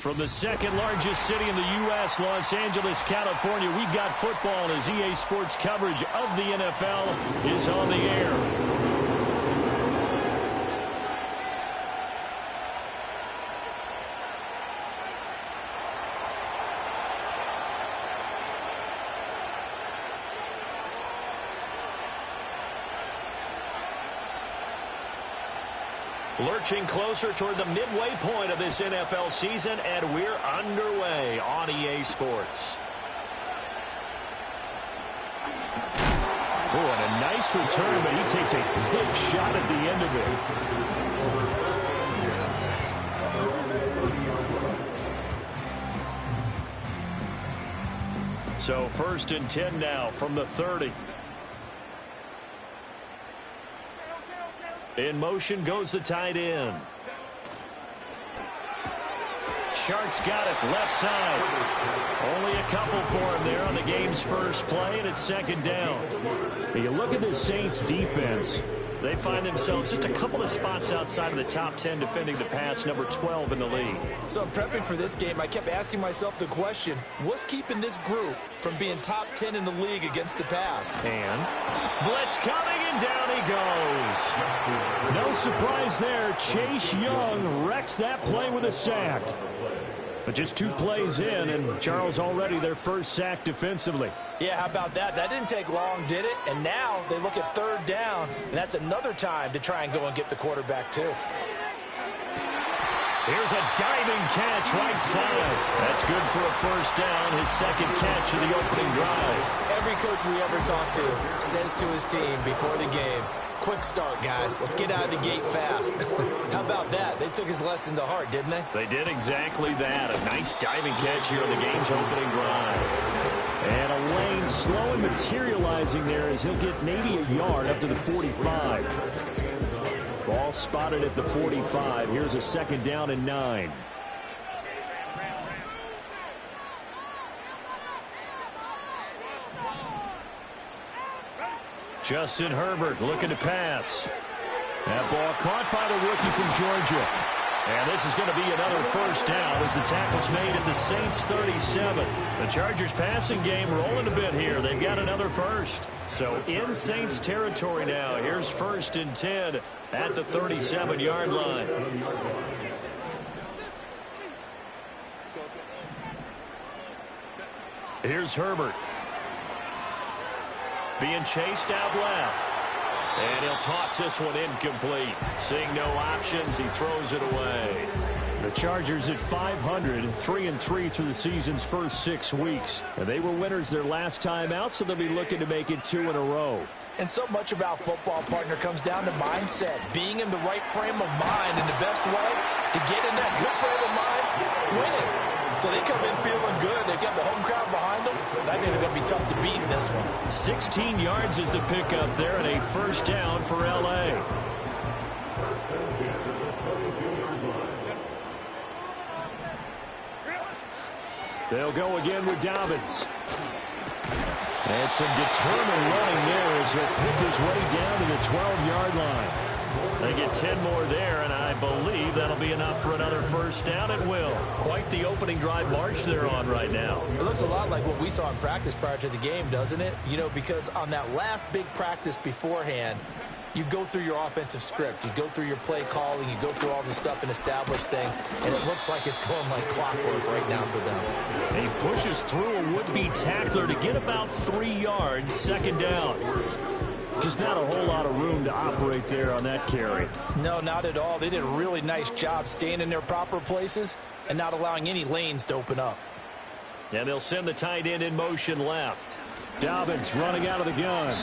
From the second largest city in the U.S., Los Angeles, California, we've got football as EA Sports coverage of the NFL is on the air. Lurching closer toward the midway point of this NFL season, and we're underway on EA Sports. Oh, and a nice return, but he takes a big shot at the end of it. So 1st and 10 now from the 30. In motion goes the tight end. Sharks got it left side. Only a couple for him there on the game's first play, and it's 2nd down. You look at the Saints defense. They find themselves just a couple of spots outside of the top 10 defending the pass, number 12 in the league. So prepping for this game, I kept asking myself the question, what's keeping this group from being top 10 in the league against the pass? And blitz coming, and down he goes. No surprise there. Chase Young wrecks that play with a sack. But just 2 plays in, and Charles already their first sack defensively. Yeah, how about that? That didn't take long, did it? And now they look at 3rd down, and that's another time to try and go and get the quarterback, too. Here's a diving catch right side. That's good for a 1st down, his 2nd catch of the opening drive. Every coach we ever talk to says to his team before the game, quick start, guys. Let's get out of the gate fast. How about that? They took his lesson to heart, didn't they? They did exactly that. A nice diving catch here on the game's opening drive. And a lane slowly materializing there as he'll get maybe a yard up to the 45. Ball spotted at the 45. Here's a 2nd down and 9. Justin Herbert looking to pass. That ball caught by the rookie from Georgia. And this is going to be another 1st down as the tackle's made at the Saints 37. The Chargers passing game rolling a bit here. They've got another 1st. So in Saints territory now. Here's 1st and 10 at the 37-yard line. Here's Herbert. Being chased out left. And he'll toss this one incomplete. Seeing no options, he throws it away. The Chargers at 500, 3-3 through the season's first 6 weeks. And they were winners their last time out, so they'll be looking to make it 2 in a row. And so much about football, partner, comes down to mindset. Being in the right frame of mind, and the best way to get in that good frame of mind, winning. So they come in feeling good. They've got the home crowd behind them. I think they're going to be tough to beat in this one. 16 yards is the pickup there, and a 1st down for L.A. They'll go again with Dobbins. And some determined running there as he'll pick his way down to the 12-yard line. They get 10 more there, and I believe that'll be enough for another 1st down at will. Quite the opening drive march they're on right now. It looks a lot like what we saw in practice prior to the game, doesn't it? You know, because on that last big practice beforehand, you go through your offensive script. You go through your play calling. You go through all this stuff and establish things. And it looks like it's going like clockwork right now for them. He pushes through a would-be tackler to get about 3 yards, 2nd down. Just not a whole lot of room to operate there on that carry. No, not at all. They did a really nice job staying in their proper places and not allowing any lanes to open up. And they'll send the tight end in motion left. Dobbins running out of the gun.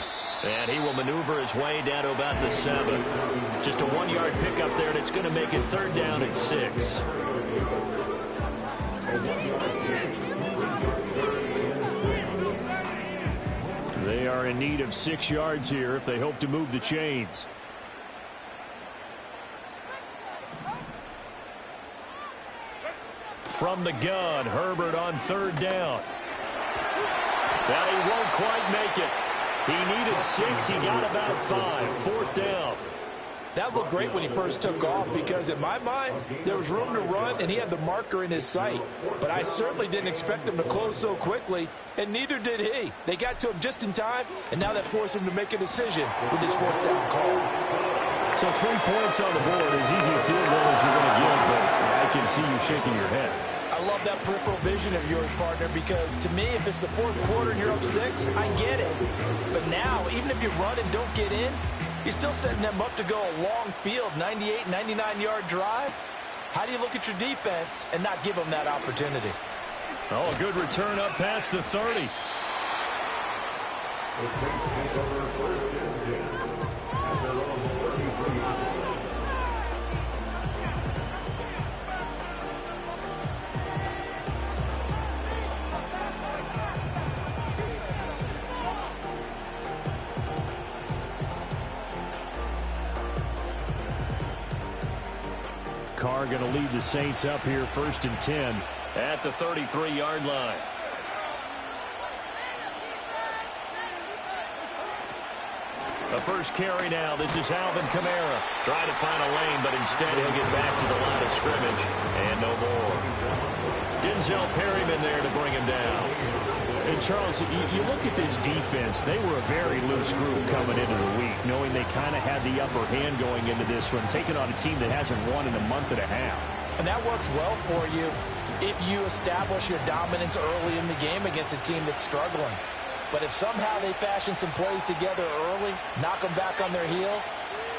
And he will maneuver his way down to about the 7. Just a 1-yard pickup there, and it's going to make it 3rd down and 6. They are in need of 6 yards here if they hope to move the chains. From the gun, Herbert on 3rd down. Well, he won't quite make it. He needed 6. He got about 5. 4th down. That looked great when he first took off because, in my mind, there was room to run and he had the marker in his sight. But I certainly didn't expect him to close so quickly, and neither did he. They got to him just in time, and now that forced him to make a decision with his fourth down call. So 3 points on the board, as easy a field goal as you're going to give, but I can see you shaking your head. I love that peripheral vision of yours, partner, because to me, if it's the fourth quarter and you're up 6, I get it. But now, even if you run and don't get in, you're still setting them up to go a long field, 98, 99-yard drive. How do you look at your defense and not give them that opportunity? Oh, a good return up past the 30. Carr going to lead the Saints up here, 1st and 10 at the 33-yard line. The first carry now. This is Alvin Kamara. Trying to find a lane, but instead he'll get back to the line of scrimmage. And no more. Denzel Perryman there to bring him down. And Charles, you look at this defense, they were a very loose group coming into the week, knowing they kind of had the upper hand going into this one, taking on a team that hasn't won in a month and a half. And that works well for you if you establish your dominance early in the game against a team that's struggling. But if somehow they fashion some plays together early, knock them back on their heels,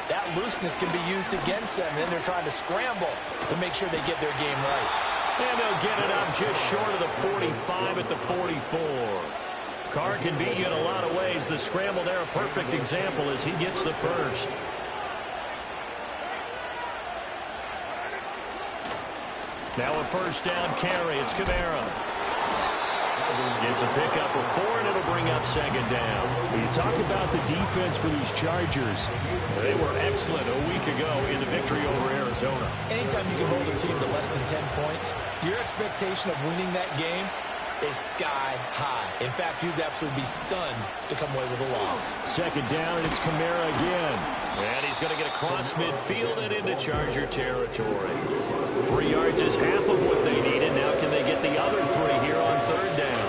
that looseness can be used against them. Then they're trying to scramble to make sure they get their game right. And they'll get it up just short of the 45 at the 44. Carr can beat you in a lot of ways. The scramble there, a perfect example as he gets the first. Now a first down carry. It's Kamara. It's a pickup of 4, and it'll bring up 2nd down. When you talk about the defense for these Chargers, they were excellent a week ago in the victory over Arizona. Anytime you can hold a team to less than 10 points, your expectation of winning that game is sky high. In fact, you'd absolutely be stunned to come away with a loss. 2nd down, and it's Kamara again. And he's going to get across midfield and into Charger territory. 3 yards is half of what they needed. Now can they get the other 3 here on 3rd down?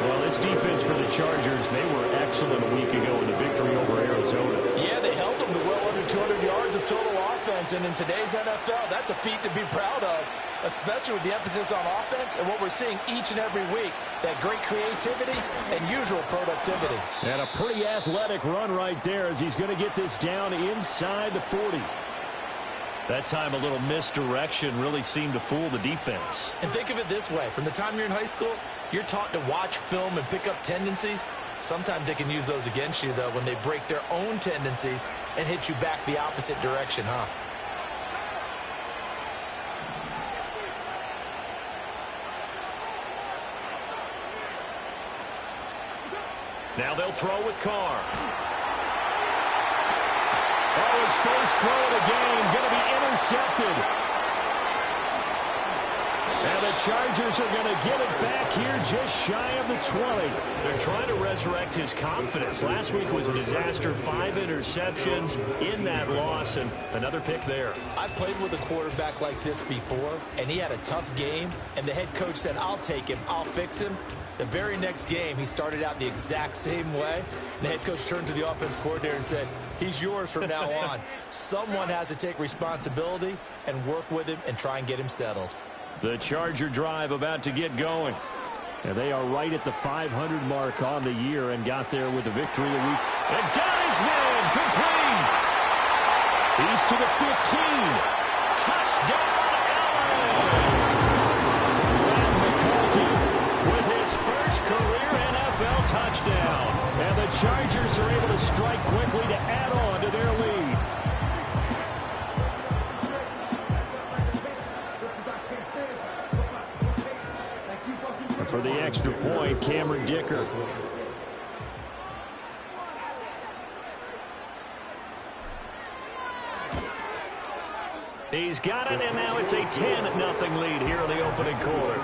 Well, this defense for the Chargers, they were excellent a week ago in the victory over Arizona. Yeah, they held them to well under 200 yards of total offense, and in today's NFL, that's a feat to be proud of, especially with the emphasis on offense and what we're seeing each and every week, that great creativity and usual productivity. And a pretty athletic run right there as he's going to get this down inside the 40. That time a little misdirection really seemed to fool the defense. And think of it this way. From the time you're in high school, you're taught to watch film and pick up tendencies. Sometimes they can use those against you, though, when they break their own tendencies and hit you back the opposite direction, huh? Now they'll throw with Carr. Oh, his first throw of the game going to be intercepted. And the Chargers are going to get it back here just shy of the 20. They're trying to resurrect his confidence. Last week was a disaster. 5 interceptions in that loss, and another pick there. I've played with a quarterback like this before, and he had a tough game, and the head coach said, I'll take him, I'll fix him. The very next game, he started out the exact same way. And the head coach turned to the offense coordinator and said, he's yours from now on. Someone has to take responsibility and work with him and try and get him settled. The Charger drive about to get going. And they are right at the 500 mark on the year and got there with the victory of the week. And got his man complete. He's to the 15. Touchdown, Allen. And McConkey with his first career NFL touchdown. And the Chargers are able to strike quickly to add on to their lead. For the extra point, Cameron Dicker. He's got it, and now it's a 10-0 lead here in the opening quarter.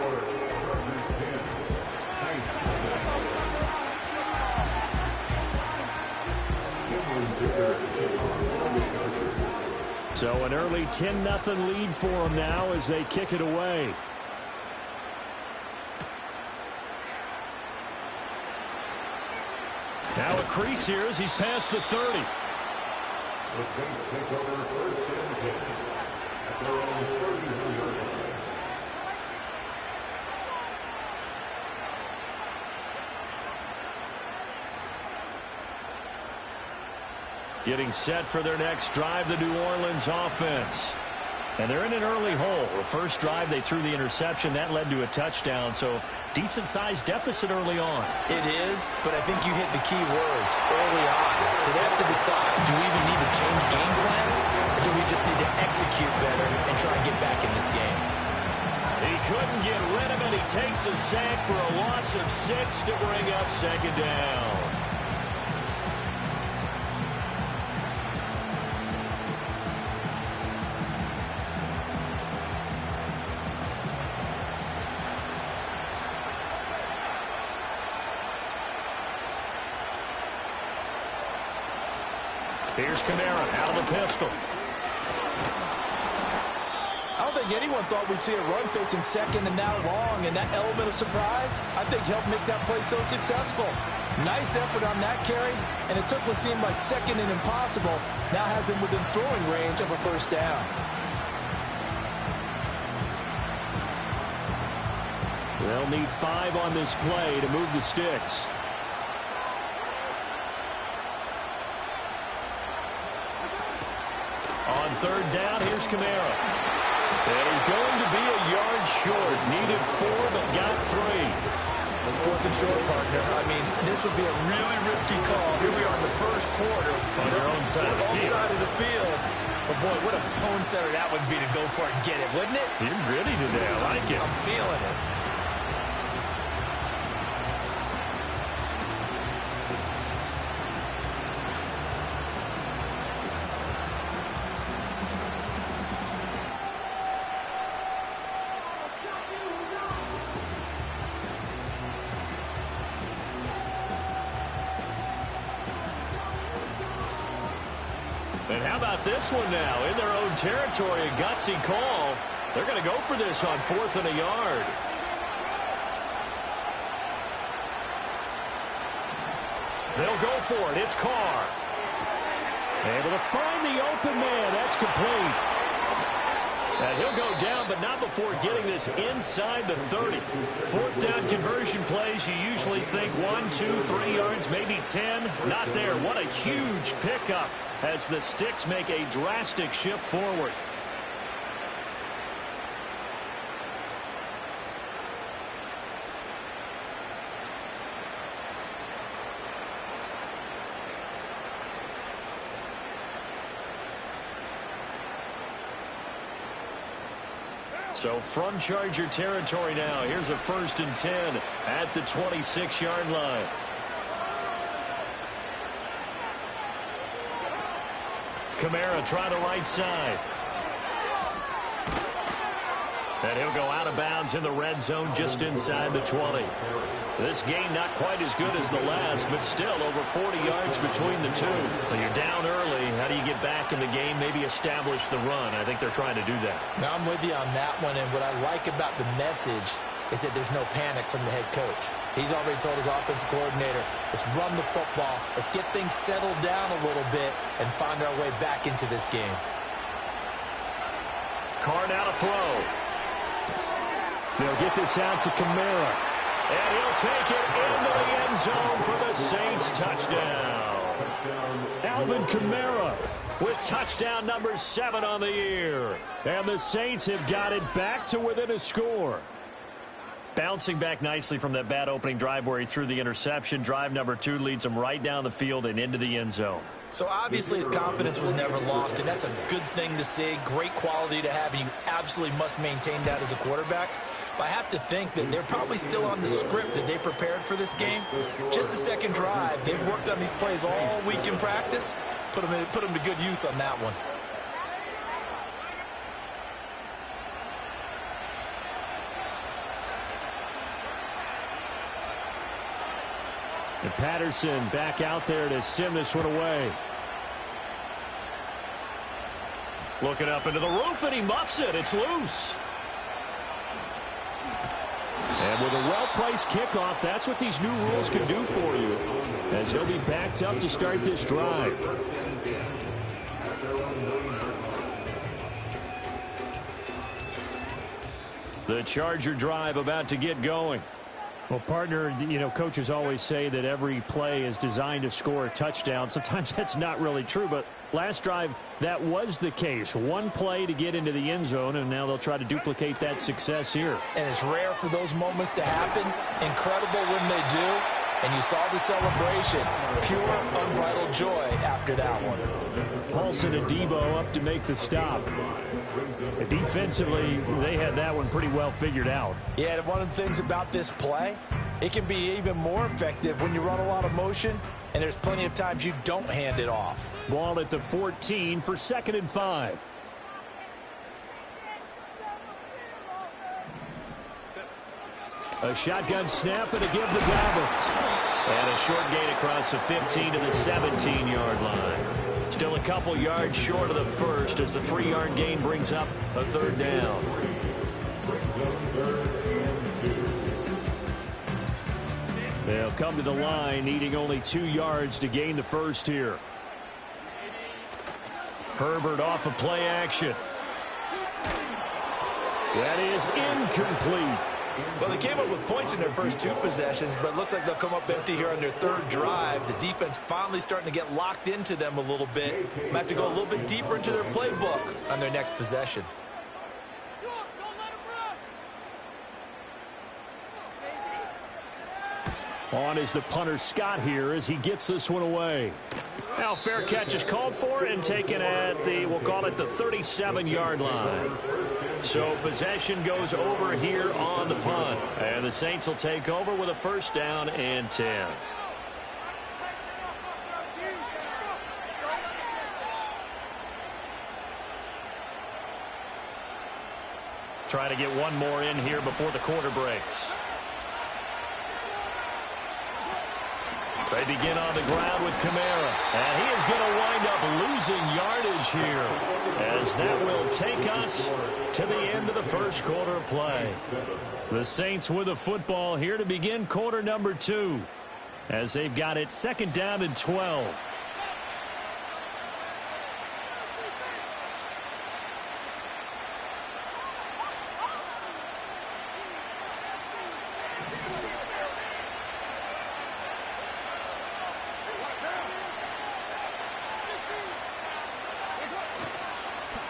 So an early 10-0 lead for them now as they kick it away. Now a crease here as he's past the 30. The Saints take over first and 10 at their own 33-yard line. Getting set for their next drive, the New Orleans offense. And they're in an early hole. The first drive, they threw the interception. That led to a touchdown, so decent-sized deficit early on. It is, but I think you hit the key words early on. So they have to decide, do we even need to change game plan, or do we just need to execute better and try and get back in this game? He couldn't get rid of it. He takes a sack for a loss of 6 to bring up second down. Here's Kamara out of the pistol. I don't think anyone thought we'd see a run facing second and now long, and that element of surprise, I think, helped make that play so successful. Nice effort on that carry, and it took what seemed like second and impossible, now has him within throwing range of a first down. They'll need 5 on this play to move the sticks. On third down, here's Kamara. And he's going to be a yard short. Needed 4, but got 3. Fourth and short, partner. I mean, this would be a really risky call. Here we are in the first quarter. On their own side of the field. Side of the field. But, boy, what a tone setter that would be to go for it and get it, wouldn't it? You're gritty today. I like it. I'm feeling it. And how about this one now? In their own territory, a gutsy call. They're going to go for this on 4th and a yard. They'll go for it. It's Carr. Able to find the open man. That's complete. And he'll go down, but not before getting this inside the 30. 4th down conversion plays, you usually think 1, 2, 3 yards, maybe 10. Not there. What a huge pickup as the Sticks make a drastic shift forward. So from Charger territory now, here's a 1st and 10 at the 26-yard line. Kamara trying to right side. And he'll go out of bounds in the red zone just inside the 20. This game not quite as good as the last, but still over 40 yards between the two. When you're down early, how do you get back in the game, maybe establish the run? I think they're trying to do that. Now, I'm with you on that one, and what I like about the message is that there's no panic from the head coach. He's already told his offensive coordinator, let's run the football, let's get things settled down a little bit and find our way back into this game. Carr now to throw. They'll get this out to Kamara. And he'll take it into the end zone for the Saints touchdown. Alvin Kamara with touchdown number 7 on the year. And the Saints have got it back to within a score. Bouncing back nicely from that bad opening drive where he threw the interception. Drive number 2 leads him right down the field and into the end zone. So obviously his confidence was never lost, and that's a good thing to see. Great quality to have, and you absolutely must maintain that as a quarterback. But I have to think that they're probably still on the script that they prepared for this game. Just the second drive. They've worked on these plays all week in practice. Put them to good use on that one. And Patterson back out there to send this one away. Looking up into the roof, and he muffs it. It's loose. And with a well-placed kickoff, that's what these new rules can do for you, as he'll be backed up to start this drive. The Charger drive about to get going. Well, partner, you know, coaches always say that every play is designed to score a touchdown. Sometimes that's not really true, but last drive, that was the case. One play to get into the end zone, and now they'll try to duplicate that success here. And it's rare for those moments to happen. Incredible when they do. And you saw the celebration. Pure, unbridled joy after that one. Paulson and Debo up to make the stop. Defensively, they had that one pretty well figured out. Yeah, and one of the things about this play, it can be even more effective when you run a lot of motion, and there's plenty of times you don't hand it off. Ball at the 14 for 2nd and 5. A shotgun snap and a give to Dobbins. And a short gain across the 15 to the 17-yard line. Still a couple yards short of the first as the 3-yard gain brings up a 3rd down. They'll come to the line needing only 2 yards to gain the first here. Herbert off of play action. That is incomplete. Well, they came up with points in their first 2 possessions, but it looks like they'll come up empty here on their 3rd drive. The defense finally starting to get locked into them a little bit. Might have to go a little bit deeper into their playbook on their next possession. On is the punter Scott here as he gets this one away. Now fair catch is called for and taken at the, we'll call it the 37-yard line. So possession goes over here on the punt. And the Saints will take over with a 1st down and 10. Trying to get one more in here before the quarter breaks. They begin on the ground with Kamara. And he is going to wind up losing yardage here, as that will take us to the end of the first quarter of play. The Saints with the football here to begin quarter number 2, as they've got it 2nd down and 12.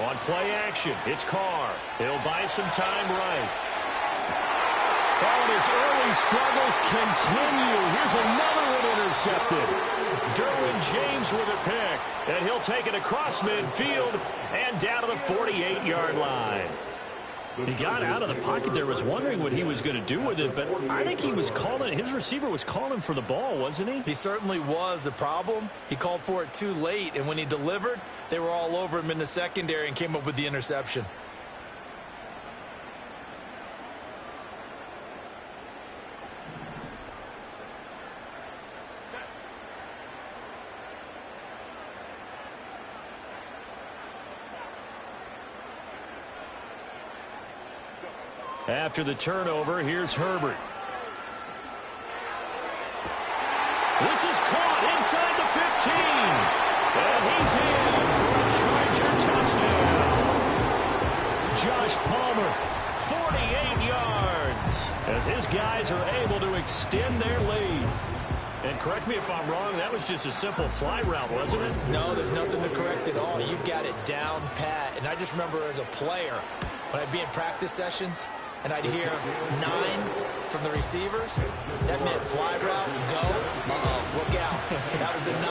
On play action, it's Carr. He'll buy some time right. Oh, and his early struggles continue. Here's another one intercepted. Derwin James with a pick, and he'll take it across midfield and down to the 48-yard line. He got out of the pocket there, was wondering what he was going to do with it, but I think he was calling, his receiver was calling for the ball, wasn't he? He certainly was. The problem, he called for it too late, and when he delivered, they were all over him in the secondary and came up with the interception. After the turnover, here's Herbert. This is caught inside the 15. And he's in for a Charger touchdown. Josh Palmer, 48 yards, as his guys are able to extend their lead. And correct me if I'm wrong, that was just a simple fly route, wasn't it? No, there's nothing to correct at all. You've got it down pat. And I just remember as a player, when I'd be in practice sessions, and I'd hear 9 from the receivers, that meant fly route, go, look out. That was the 9,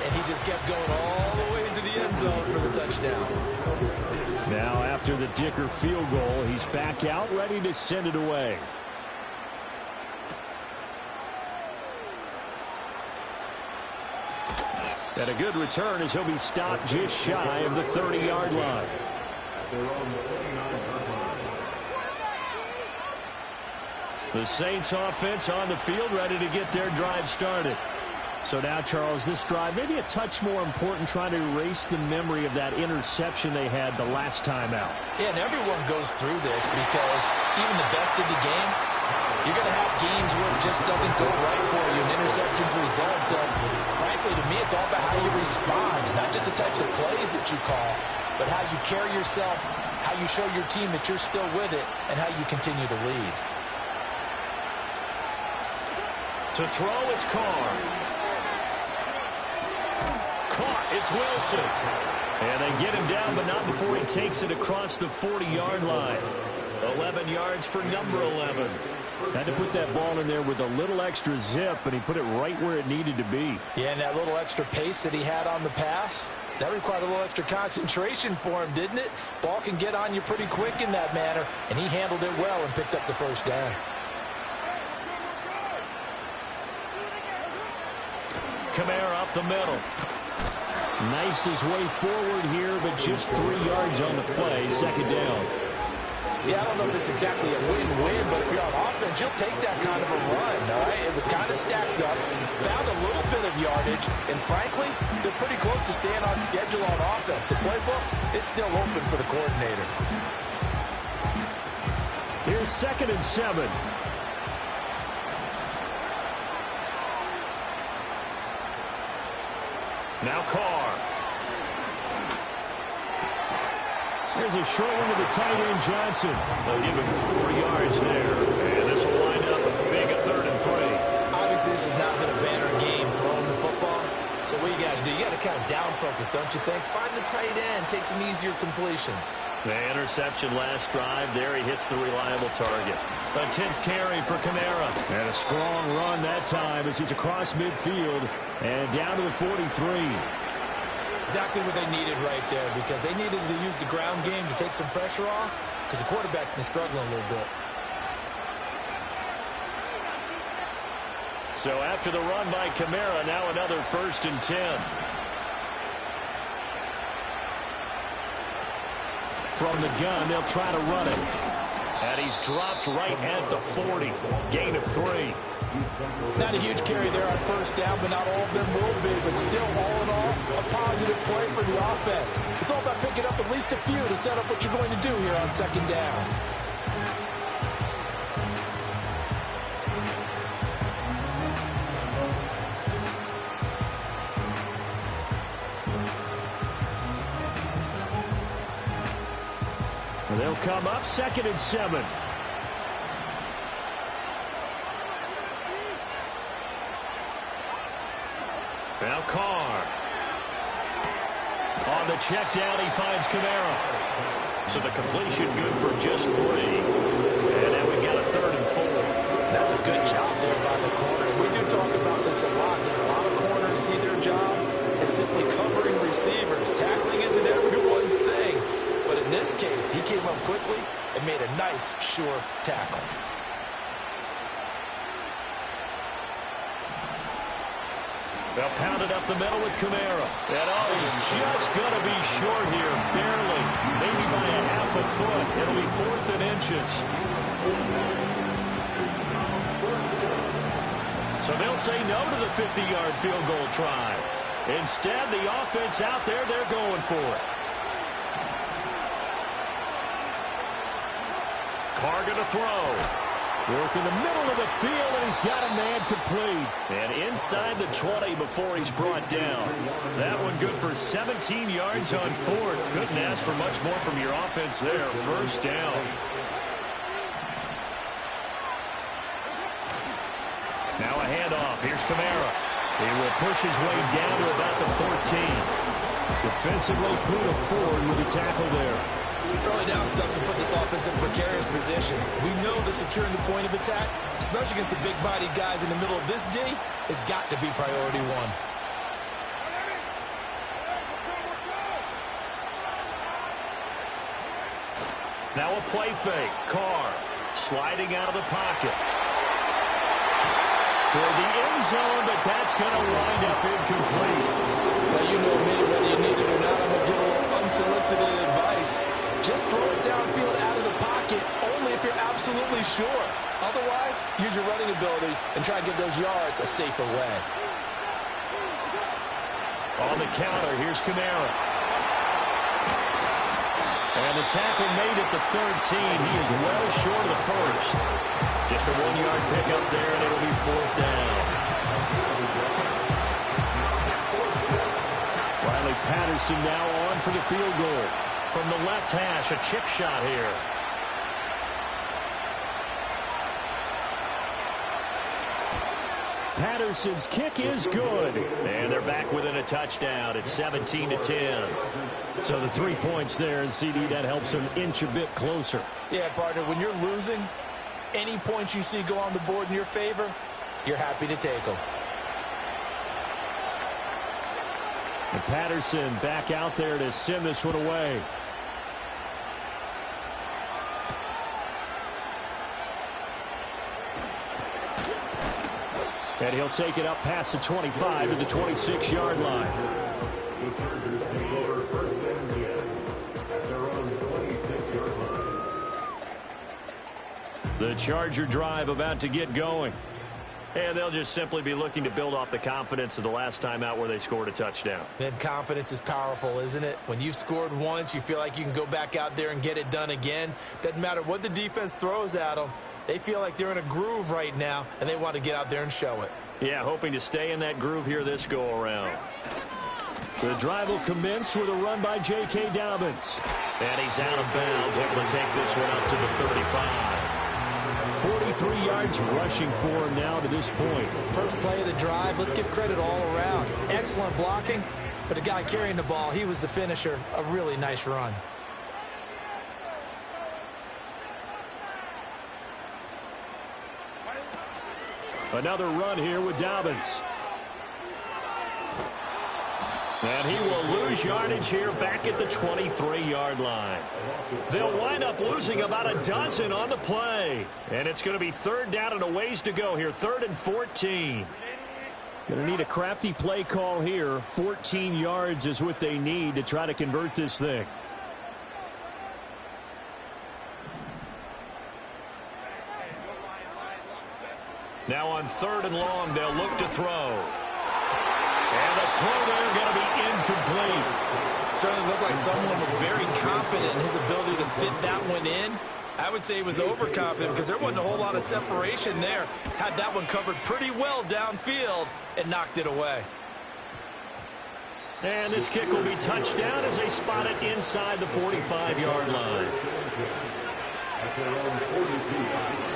and he just kept going all the way into the end zone for the touchdown. Now after the Dicker field goal, he's back out, ready to send it away. And a good return as he'll be stopped just shy of the 30-yard line. The Saints offense on the field ready to get their drive started. So now, Charles, this drive maybe a touch more important, trying to erase the memory of that interception they had the last time out. Yeah, and everyone goes through this because even the best in the game, you're going to have games where it just doesn't go right for you and interceptions result. So, frankly, to me, it's all about how you respond, not just the types of plays that you call, but how you carry yourself, how you show your team that you're still with it, and how you continue to lead. To throw, it's Carr. Caught, it's Wilson. And they get him down, but not before he takes it across the 40-yard line. 11 yards for number 11. Had to put that ball in there with a little extra zip, and he put it right where it needed to be. Yeah, and that little extra pace that he had on the pass, that required a little extra concentration for him, didn't it? Ball can get on you pretty quick in that manner, and he handled it well and picked up the first down. Kamara up the middle. Knifes his way forward here, but just 3 yards on the play. Second down. Yeah, I don't know if it's exactly a win-win, but if you're on offense, you'll take that kind of a run, all right? It was kind of stacked up, found a little bit of yardage, and frankly, they're pretty close to staying on schedule on offense. The playbook is still open for the coordinator. Here's 2nd and 7. Now Carr. There's a short one to the tight end, Johnson. They'll give him 4 yards there. And this will wind up being a 3rd and 3. Obviously, this has not been a banner game throwing the football. So what you got to do, you got to kind of down focus, don't you think? Find the tight end, take some easier completions. The interception last drive. There he hits the reliable target. A 10th carry for Kamara. And a strong run that time as he's across midfield and down to the 43. Exactly what they needed right there, because they needed to use the ground game to take some pressure off, because the quarterback's been struggling a little bit. So after the run by Kamara, now another 1st and 10. From the gun, they'll try to run it. And he's dropped right at the 40. Gain of 3. Not a huge carry there on first down, but not all of them will be. But still, all in all, a positive play for the offense. It's all about picking up at least a few to set up what you're going to do here on 2nd down. And they'll come up 2nd and 7. Now Carr. On the check down, he finds Kamara. So the completion good for just 3. And now we've got a 3rd and 4. That's a good job there by the corner. We do talk about this a lot. That a lot of corners see their job as simply covering receivers. Tackling isn't everyone's thing. But in this case, he came up quickly and made a nice, sure tackle. They'll pound it up the middle with Kamara. And he's just going to be short here, barely. Maybe by a half a foot. It'll be 4th and inches. So they'll say no to the 50-yard field goal try. Instead, the offense out there, they're going for it. Carr going to throw. Work in the middle of the field, and he's got a man complete. And inside the 20 before he's brought down. That one good for 17 yards on 4th. Couldn't ask for much more from your offense there. 1st down. Now a handoff. Here's Kamara. He will push his way down to about the 14. Defensively, Puda forward with the tackle there. Early down stuff to put this offense in precarious position. We know that securing the point of attack, especially against the big-bodied guys in the middle of this D, has got to be priority 1. Now a play fake. Carr sliding out of the pocket. Toward the end zone, but that's going to wind up incomplete. Well, you know me, whether you need it or not, I'm going to give a little unsolicited advice. Just throw it downfield out of the pocket, only if you're absolutely sure. Otherwise, use your running ability and try and get those yards a safer way. On the counter, here's Kamara. And the tackle made at the 13. He is well short of the first. Just a 1-yard pickup there, and it'll be 4th down. Riley Patterson now on for the field goal. From the left hash, a chip shot here. Patterson's kick is good. And they're back within a touchdown. It's 17-10. So the 3 points there, and CD, that helps them inch a bit closer. Yeah, partner, when you're losing, any points you see go on the board in your favor, you're happy to take them. And Patterson back out there to send this one away. And he'll take it up past the 25 to the 26-yard line. The Chargers take over 1st and 10 at their own 26-yard line. The Charger drive about to get going. And they'll just simply be looking to build off the confidence of the last time out where they scored a touchdown. Man, confidence is powerful, isn't it? When you've scored once, you feel like you can go back out there and get it done again. Doesn't matter what the defense throws at them. They feel like they're in a groove right now, and they want to get out there and show it. Yeah, hoping to stay in that groove here this go-around. The drive will commence with a run by J.K. Dobbins. And he's out of bounds, able to take this one up to the 35. 43 yards rushing for him now to this point. First play of the drive, let's give credit all around. Excellent blocking, but the guy carrying the ball, he was the finisher. A really nice run. Another run here with Dobbins. And he will lose yardage here back at the 23-yard line. They'll wind up losing about a dozen on the play. And it's going to be 3rd down and a ways to go here. 3rd and 14. Going to need a crafty play call here. 14 yards is what they need to try to convert this thing. Now on 3rd and long, they'll look to throw. And the throw there going to be incomplete. Certainly looked like someone was very confident in his ability to fit that one in. I would say he was overconfident because there wasn't a whole lot of separation there. Had that one covered pretty well downfield and knocked it away. And this kick will be touchdown as they spot it inside the 45-yard line. At their own 42.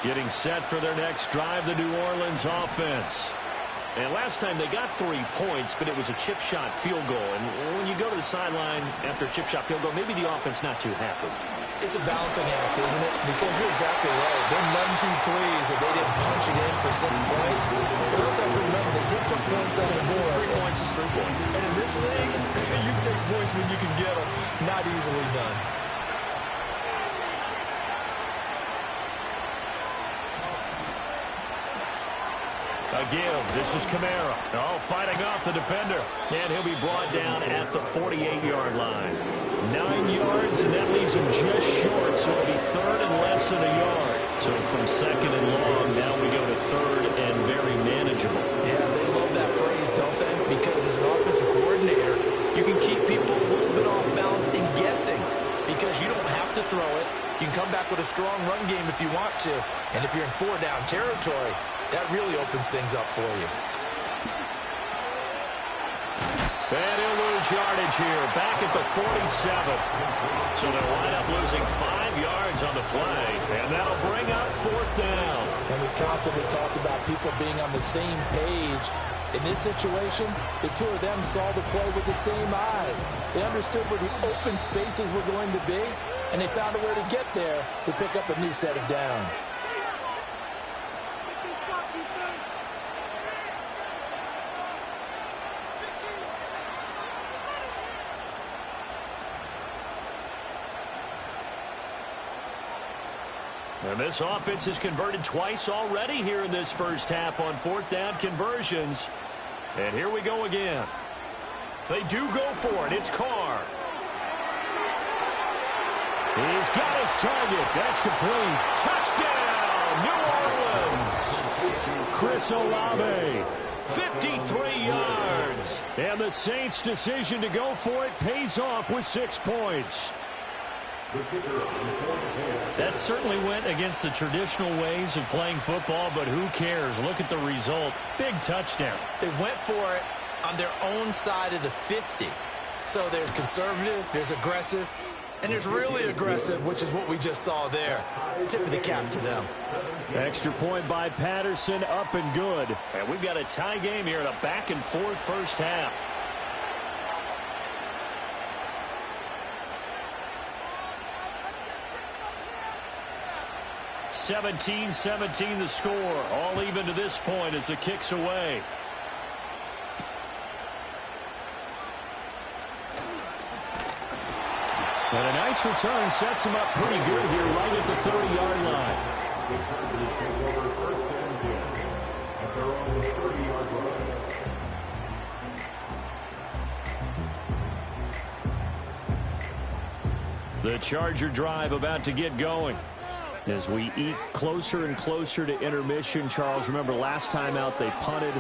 Getting set for their next drive, the New Orleans offense. And last time they got 3 points, but it was a chip shot field goal. And when you go to the sideline after a chip shot field goal, maybe the offense not too happy. It's a balancing act, isn't it? Because you're exactly right. They're none too pleased that they didn't punch it in for 6 points. But also have to remember, they did put points on the board. 3 points is 3 points. And in this league, you take points when you can get them. Not easily done. A give. This is Kamara. Oh, fighting off the defender. And he'll be brought down at the 48-yard line. 9 yards, and that leaves him just short, so it'll be 3rd and less than a yard. So from 2nd and long, now we go to 3rd and very manageable. Yeah, they love that phrase, don't they? Because as an offensive coordinator, you can keep people a little bit off balance and guessing because you don't have to throw it. You can come back with a strong run game if you want to. And if you're in 4-down territory, that really opens things up for you. And he'll lose yardage here, back at the 47. So they'll wind up losing 5 yards on the play, and that'll bring up 4th down. And we constantly talk about people being on the same page. In this situation, the two of them saw the play with the same eyes. They understood where the open spaces were going to be, and they found a way to get there to pick up a new set of downs. And this offense has converted twice already here in this first half on 4th down conversions. And here we go again. They do go for it. It's Carr. He's got his target. That's complete. Touchdown! New Orleans. Chris Olave, 53 yards. And the Saints' decision to go for it pays off with 6 points. That certainly went against the traditional ways of playing football, but who cares? Look at the result. Big touchdown. They went for it on their own side of the 50. So there's conservative, there's aggressive, and there's really aggressive, which is what we just saw there. Tip of the cap to them. Extra point by Patterson, up and good. And we've got a tie game here in a back-and-forth first half. 17-17 the score. All even to this point as the kick's away. And a nice return sets him up pretty good here right at the 30-yard line. The Charger drive about to get going. As we eat closer and closer to intermission, Charles, remember last time out they punted.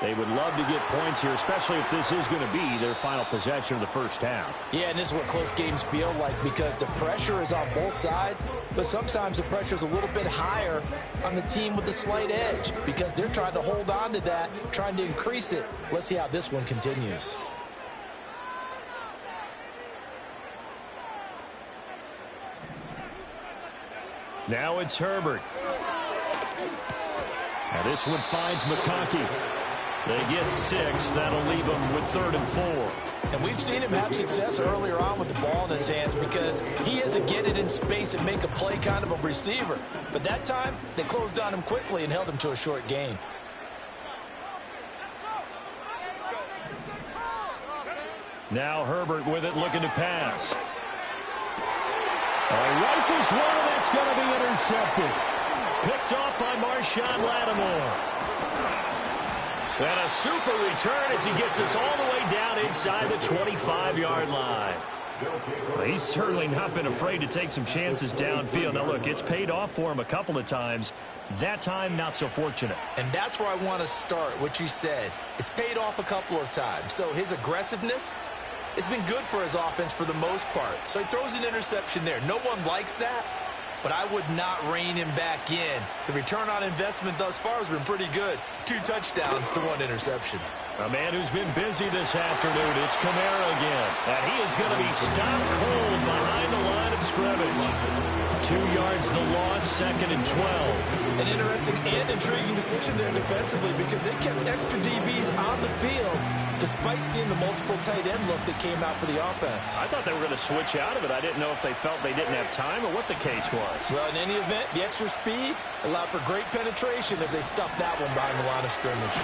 They would love to get points here, especially if this is going to be their final possession of the first half. Yeah, and this is what close games feel like because the pressure is on both sides, but sometimes the pressure is a little bit higher on the team with the slight edge because they're trying to hold on to that, trying to increase it. Let's see how this one continues. Now it's Herbert. Now this one finds McConkey. They get 6. That'll leave them with 3rd and 4. And we've seen him have success earlier on with the ball in his hands because he has to get it in space and make a play kind of a receiver. But that time, they closed on him quickly and held him to a short gain. Now Herbert with it, looking to pass. Rifles one, that's going to be intercepted. Picked off by Marshawn Lattimore. And a super return as he gets us all the way down inside the 25-yard line. Well, he's certainly not been afraid to take some chances downfield. Now, look, it's paid off for him a couple of times. That time, not so fortunate. And that's where I want to start, what you said. It's paid off a couple of times. So his aggressiveness has been good for his offense for the most part. So he throws an interception there. No one likes that, but I would not rein him back in. The return on investment thus far has been pretty good. 2 touchdowns to 1 interception. A man who's been busy this afternoon, it's Kamara again. And he is going to be stopped cold behind the line of scrimmage. 2 yards the loss, 2nd and 12. An interesting and intriguing decision there defensively because they kept extra DBs on the field despite seeing the multiple tight end look that came out for the offense. I thought they were going to switch out of it. I didn't know if they felt they didn't have time or what the case was. Well, in any event, the extra speed allowed for great penetration as they stuffed that one behind the line of scrimmage.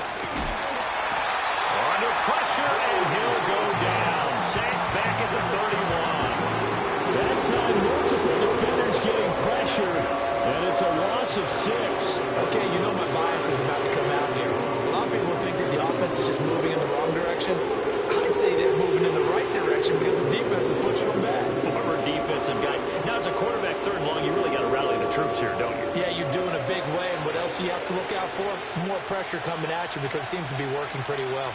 Under pressure, and he'll go down. Sacked back at the 31. That time, multiple defenders getting pressure, and it's a loss of 6. Okay, you know my bias is about to come out here. A lot of people think that the offense is just moving in the wrong direction. I'd say they're moving in the right direction because the defense is pushing them back. Former defensive guy. Now, as a quarterback, 3rd and long, you really got to rally the troops here, don't you? Yeah, you do in a big way. And what else do you have to look out for? More pressure coming at you because it seems to be working pretty well.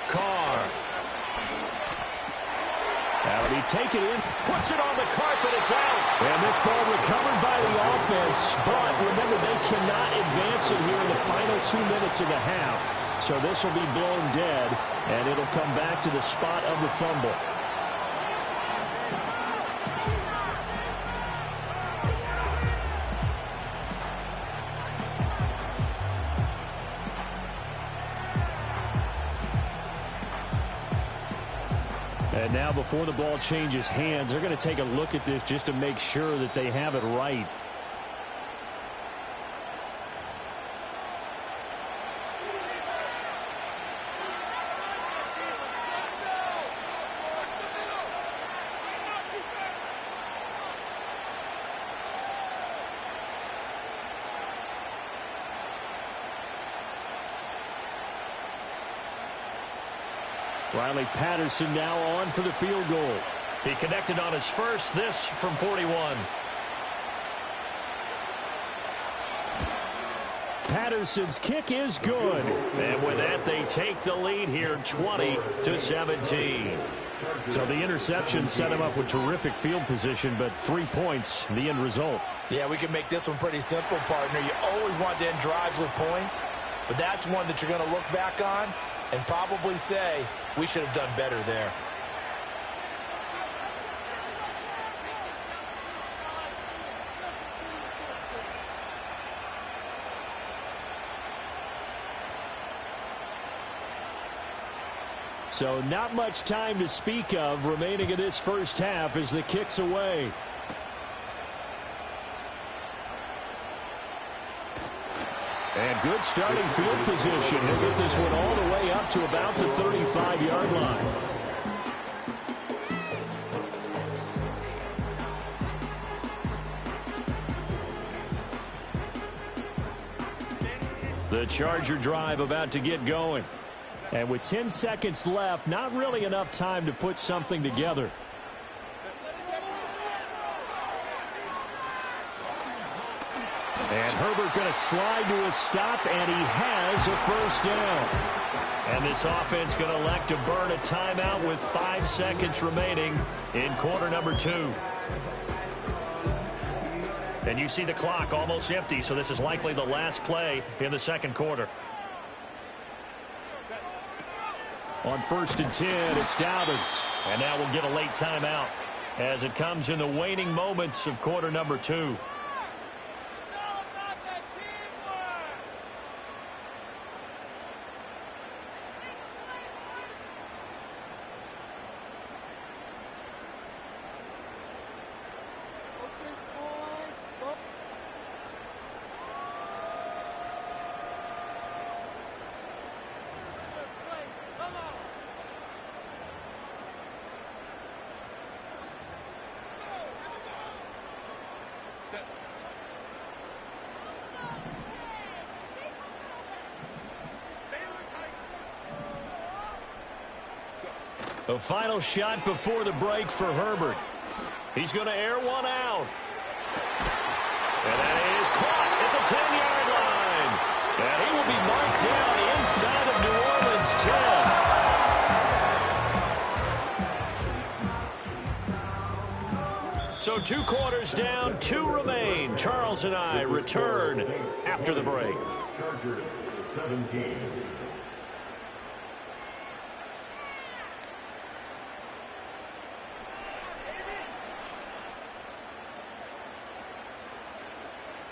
Carr. That'll be taken in. Puts it on the carpet. It's out. And this ball recovered by the offense. But remember, they cannot advance it here in the final 2 minutes of the half. So this will be blown dead, and it'll come back to the spot of the fumble. And now before the ball changes hands, they're going to take a look at this just to make sure that they have it right. Riley Patterson now on for the field goal. He connected on his first, this from 41. Patterson's kick is good. And with that, they take the lead here 20-17. So the interception set him up with terrific field position, but 3 points, the end result. Yeah, we can make this one pretty simple, partner. You always want to end drives with points, but that's one that you're going to look back on and probably say, we should have done better there. So not much time to speak of remaining in this first half as the kick's away. And good starting field position. He'll get this one all the way up to about the 35-yard line. The Charger drive about to get going. And with 10 seconds left, not really enough time to put something together. And Herbert going to slide to a stop, and he has a first down. And this offense going to elect to burn a timeout with 5 seconds remaining in quarter number 2. And you see the clock almost empty, so this is likely the last play in the second quarter. On 1st and 10, it's Dobbins. And now we'll get a late timeout as it comes in the waning moments of quarter number 2. The final shot before the break for Herbert. He's going to air one out. And that is caught at the 10-yard line. And he will be marked down inside of New Orleans 10. So 2 quarters down, 2 remain. Charles and I return after the break. Chargers 17.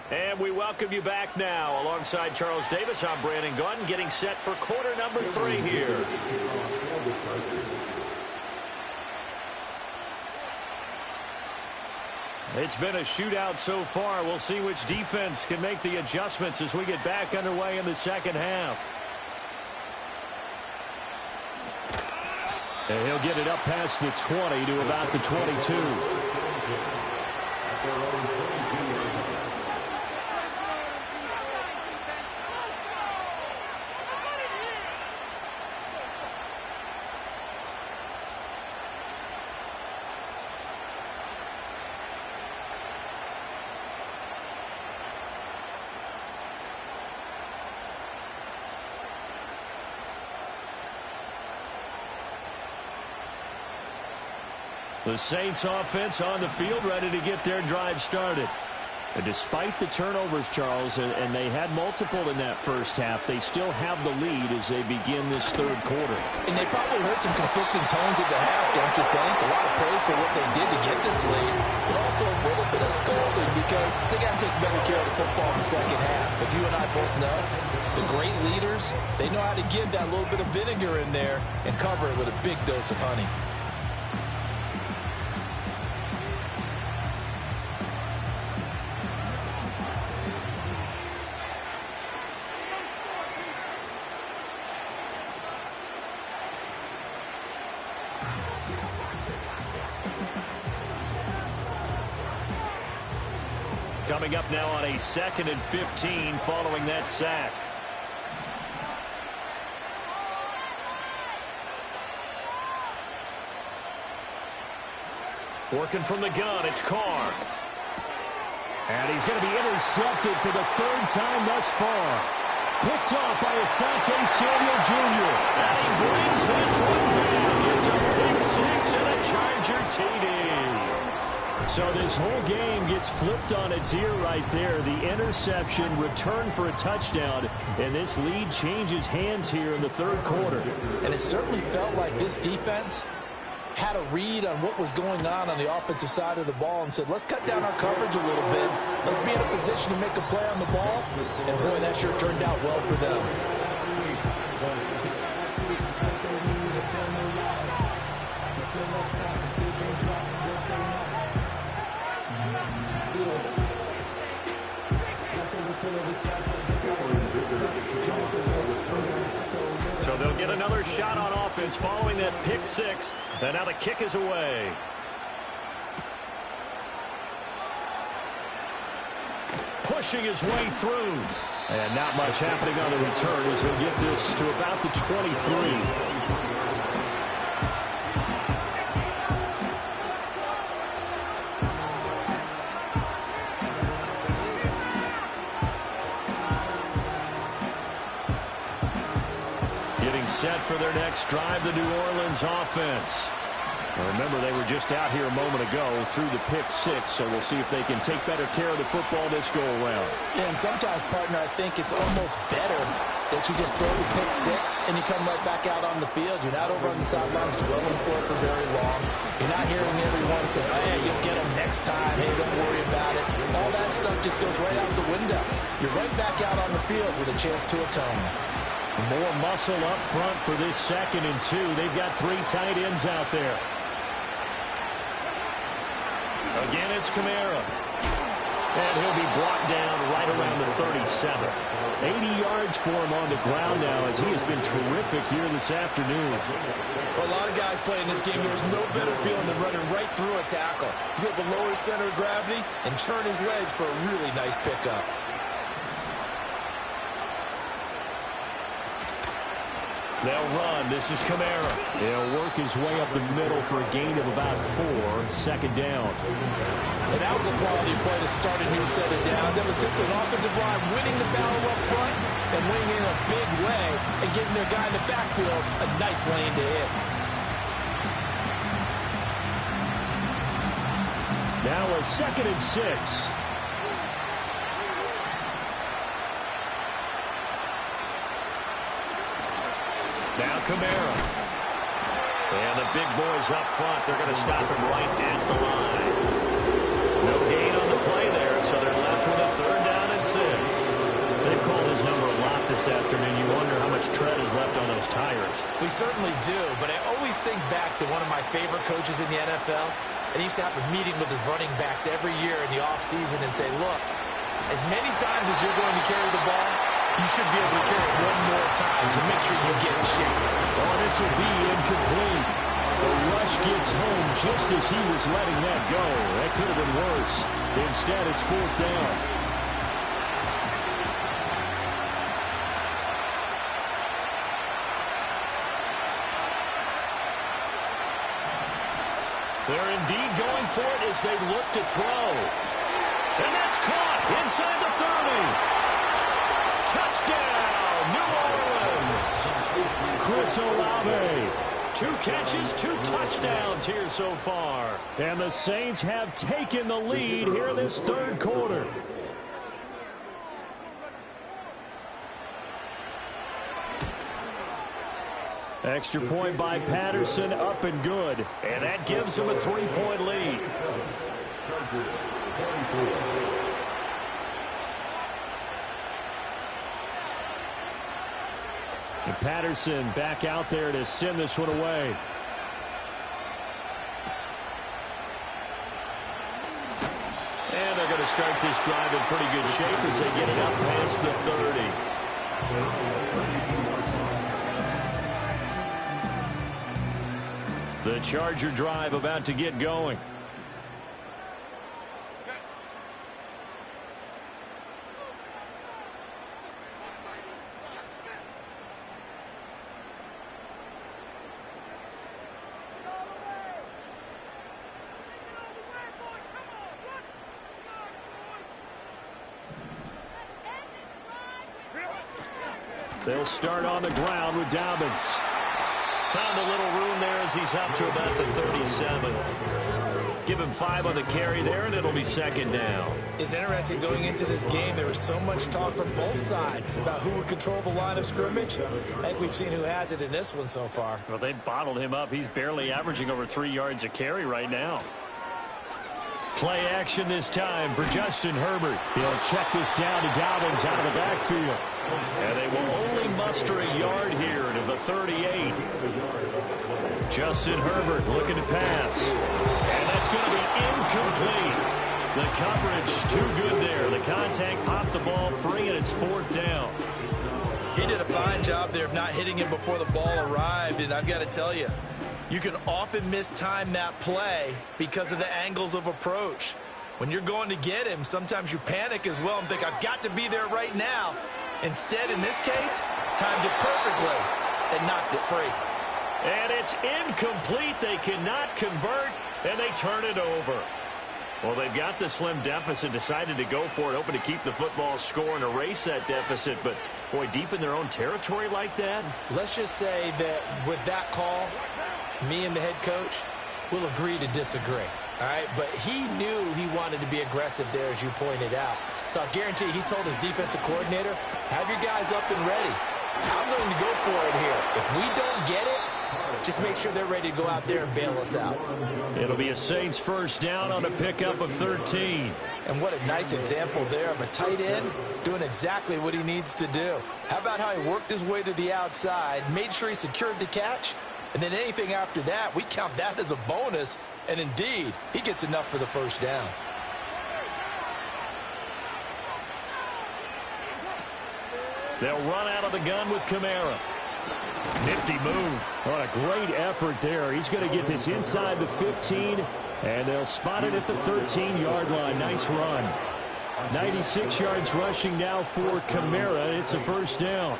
And we welcome you back now. Alongside Charles Davis, I'm Brandon Gunn, getting set for quarter number 3 here. It's been a shootout so far. We'll see which defense can make the adjustments as we get back underway in the second half. And he'll get it up past the 20 to about the 22. The Saints offense on the field ready to get their drive started. And despite the turnovers, Charles, and they had multiple in that first half, they still have the lead as they begin this third quarter. And they probably heard some conflicting tones at the half, don't you think? A lot of praise for what they did to get this lead, but also a little bit of scolding because they got to take better care of the football in the second half. But you and I both know the great leaders, they know how to give that little bit of vinegar in there and cover it with a big dose of honey. Coming up now on a 2nd and 15 following that sack. Working from the gun, it's Carr. And he's going to be intercepted for the third time thus far. Picked off by Asante Samuel Jr. And he brings this one down. It's a pick six and a Charger TD. So this whole game gets flipped on its ear right there. The interception, return for a touchdown, and this lead changes hands here in the third quarter. And it certainly felt like this defense had a read on what was going on the offensive side of the ball and said, let's cut down our coverage a little bit. Let's be in a position to make a play on the ball. And, boy, that sure turned out well for them. So they'll get another shot on offense following that pick six. And now the kick is away. Pushing his way through. And not much happening on the return as he'll get this to about the 23. Set for their next drive, the New Orleans offense. Remember, they were just out here a moment ago through the pick six, so we'll see if they can take better care of the football this go-around. Yeah, and sometimes, partner, I think it's almost better that you just throw the pick six and you come right back out on the field. You're not over on the sidelines dwelling for it for very long. You're not hearing everyone say, hey, you'll get them next time. Hey, don't worry about it. All that stuff just goes right out the window. You're right back out on the field with a chance to atone. More muscle up front for this 2nd and 2. They've got 3 tight ends out there. Again, it's Kamara. And he'll be brought down right around the 37. 80 yards for him on the ground now as he has been terrific here this afternoon. For a lot of guys playing this game, there's no better feeling than running right through a tackle. He's able to lower his center of gravity and churn his legs for a really nice pickup. They'll run. This is Kamara. He'll work his way up the middle for a gain of about 4. 2nd down. And that was a quality play to start a new set of downs. That was simply an offensive line winning the battle up front and winning in a big way and giving their guy in the backfield a nice lane to hit. Now a 2nd and 6. Now Kamara. And the big boys up front, they're going to stop him right at the line. No gain on the play there, so they're left with a 3rd down and 6. They've called his number a lot this afternoon. You wonder how much tread is left on those tires. We certainly do, but I always think back to one of my favorite coaches in the NFL, and he used to have a meeting with his running backs every year in the offseason and say, look, as many times as you're going to carry the ball, you should be able to carry it one more time to make sure you get in shape. Oh, this will be incomplete. The rush gets home just as he was letting that go. That could have been worse. Instead, it's 4th down. They're indeed going for it as they look to throw. And that's caught inside the 30. Touchdown, New Orleans. Chris Olave. 2 catches, 2 touchdowns here so far. And the Saints have taken the lead here in this 3rd quarter. Extra point by Patterson, up and good. And that gives them a 3-point lead. And Patterson back out there to send this one away. And they're going to start this drive in pretty good shape as they get it up past the 30. The Charger drive about to get going. They'll start on the ground with Dobbins. Found a little room there as he's up to about the 37. Give him 5 on the carry there, and it'll be second down. It's interesting going into this game. There was so much talk from both sides about who would control the line of scrimmage. I think we've seen who has it in this one so far. Well, they bottled him up. He's barely averaging over 3 yards a carry right now. Play action this time for Justin Herbert. He'll check this down to Dobbins out of the backfield. And they will only muster a yard here to the 38. Justin Herbert looking to pass. And that's going to be incomplete. The coverage too good there. The contact popped the ball free, and it's 4th down. He did a fine job there of not hitting him before the ball arrived, and I've got to tell you, you can often mistime that play because of the angles of approach. When you're going to get him, sometimes you panic as well and think, I've got to be there right now. Instead, in this case, timed it perfectly and knocked it free. And it's incomplete. They cannot convert, and they turn it over. Well, they've got the slim deficit, decided to go for it, hoping to keep the football score and erase that deficit. But, boy, deep in their own territory like that. Let's just say that with that call, me and the head coach will agree to disagree. All right, but he knew he wanted to be aggressive there, as you pointed out. So I guarantee he told his defensive coordinator, have your guys up and ready. I'm going to go for it here. If we don't get it, just make sure they're ready to go out there and bail us out. It'll be a Saints first down on a pickup of 13. And what a nice example there of a tight end doing exactly what he needs to do. How about how he worked his way to the outside, made sure he secured the catch, and then anything after that, we count that as a bonus. And indeed, he gets enough for the first down. They'll run out of the gun with Kamara. Nifty move. What a great effort there. He's going to get this inside the 15, and they'll spot it at the 13-yard line. Nice run. 96 yards rushing now for Kamara. It's a first down.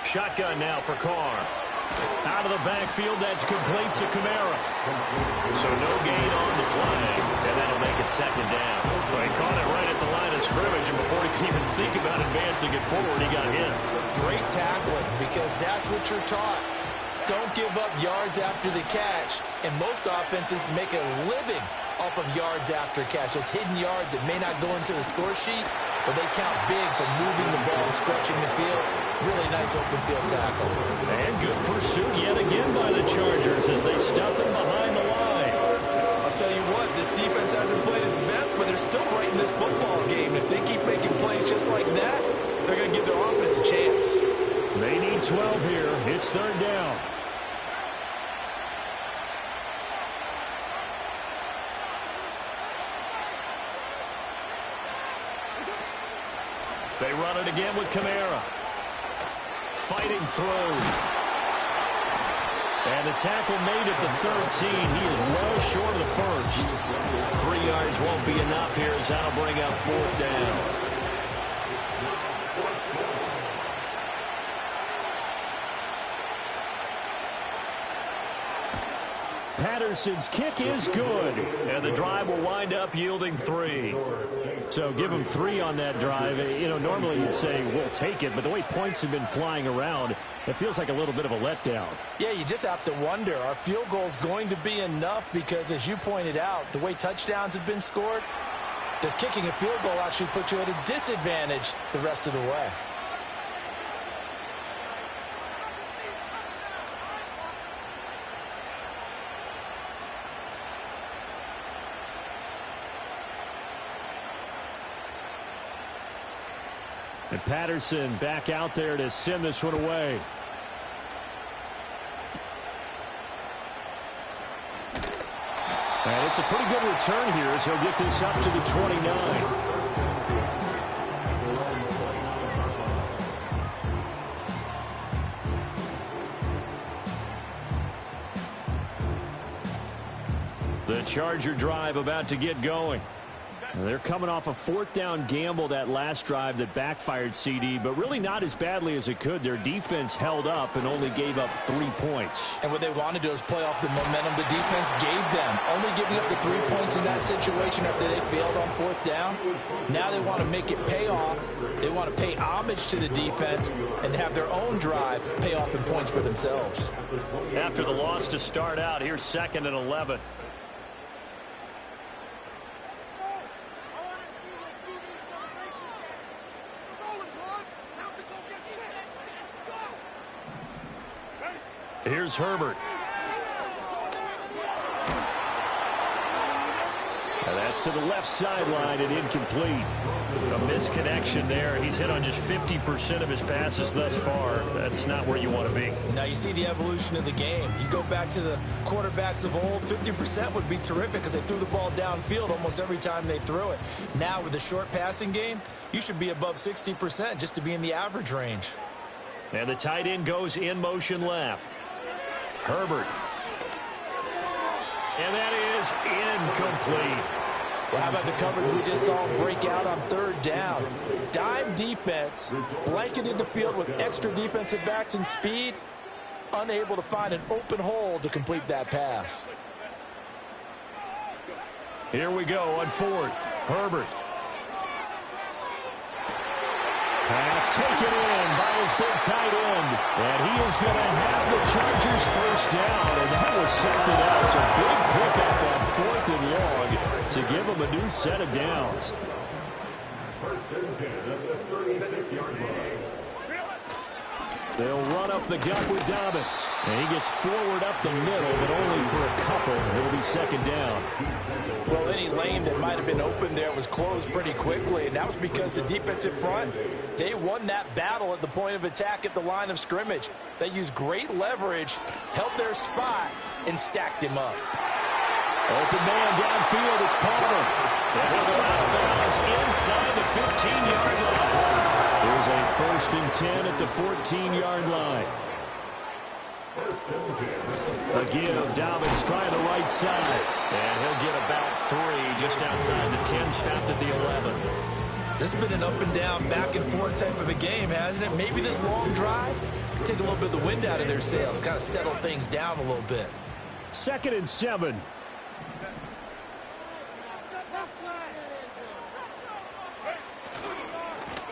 Shotgun now for Carr. Out of the backfield, that's complete to Kamara. So no gain on the play, and that'll make it second down. Well, he caught it right at the line of scrimmage, and before he could even think about advancing it forward, he got hit. Great tackling, because that's what you're taught. Don't give up yards after the catch, and most offenses make a living off of yards after catch. Those hidden yards that may not go into the score sheet, but they count big for moving the ball and stretching the field. Really nice open field tackle. And good pursuit yet again by the Chargers as they stuff him behind the line. I'll tell you what, this defense hasn't played its best, but they're still right in this football game. If they keep making plays just like that, they're going to give their offense a chance. They need 12 here. It's third down. They run it again with Kamara. Fighting through. And the tackle made at the 13. He is well short of the first. 3 yards won't be enough here as that'll bring up 4th down. Patterson's kick is good. And the drive will wind up yielding 3. So give him 3 on that drive. You know, normally you'd say, we'll take it, but the way points have been flying around, it feels like a little bit of a letdown. Yeah, you just have to wonder, are field goals going to be enough? Because as you pointed out, the way touchdowns have been scored, does kicking a field goal actually put you at a disadvantage the rest of the way? And Patterson back out there to send this one away. And it's a pretty good return here as he'll get this up to the 29. The Charger drive about to get going. They're coming off a fourth down gamble that last drive that backfired, CD, but really not as badly as it could. Their defense held up and only gave up 3 points. And what they wanted to do is play off the momentum the defense gave them. Only giving up the 3 points in that situation after they failed on fourth down. Now they want to make it pay off. They want to pay homage to the defense and have their own drive pay off in points for themselves. After the loss to start out, here's 2nd and 11. Here's Herbert. And that's to the left sideline and incomplete. A misconnection there. He's hit on just 50% of his passes thus far. That's not where you want to be. Now you see the evolution of the game. You go back to the quarterbacks of old, 50% would be terrific because they threw the ball downfield almost every time they threw it. Now with the short passing game, you should be above 60% just to be in the average range. And the tight end goes in motion left. Herbert. And that is incomplete. Well, how about the coverage we just saw break out on third down? Dime defense, blanketed the field with extra defensive backs and speed, unable to find an open hole to complete that pass. Here we go on 4th. Herbert. Pass taken in by his big tight end. And he is going to have the Chargers first down. And that was something else. A big pickup on 4th and long to give them a new set of downs. First and 10 at the 36-yard line. They'll run up the gut with Dobbins. And he gets forward up the middle, but only for a couple. It'll be 2nd down. Well, any lane that might have been open there was closed pretty quickly, and that was because the defensive front, they won that battle at the point of attack at the line of scrimmage. They used great leverage, held their spot, and stacked him up. Open man downfield, it's Palmer. And they'll go out of bounds inside the 15-yard line. There's a 1st and 10 at the 14-yard line. A give, Dobbins trying the right side. And he'll get about 3 just outside the 10, stopped at the 11. This has been an up and down, back and forth type of a game, hasn't it? Maybe this long drive can take a little bit of the wind out of their sails, kind of settle things down a little bit. 2nd and 7.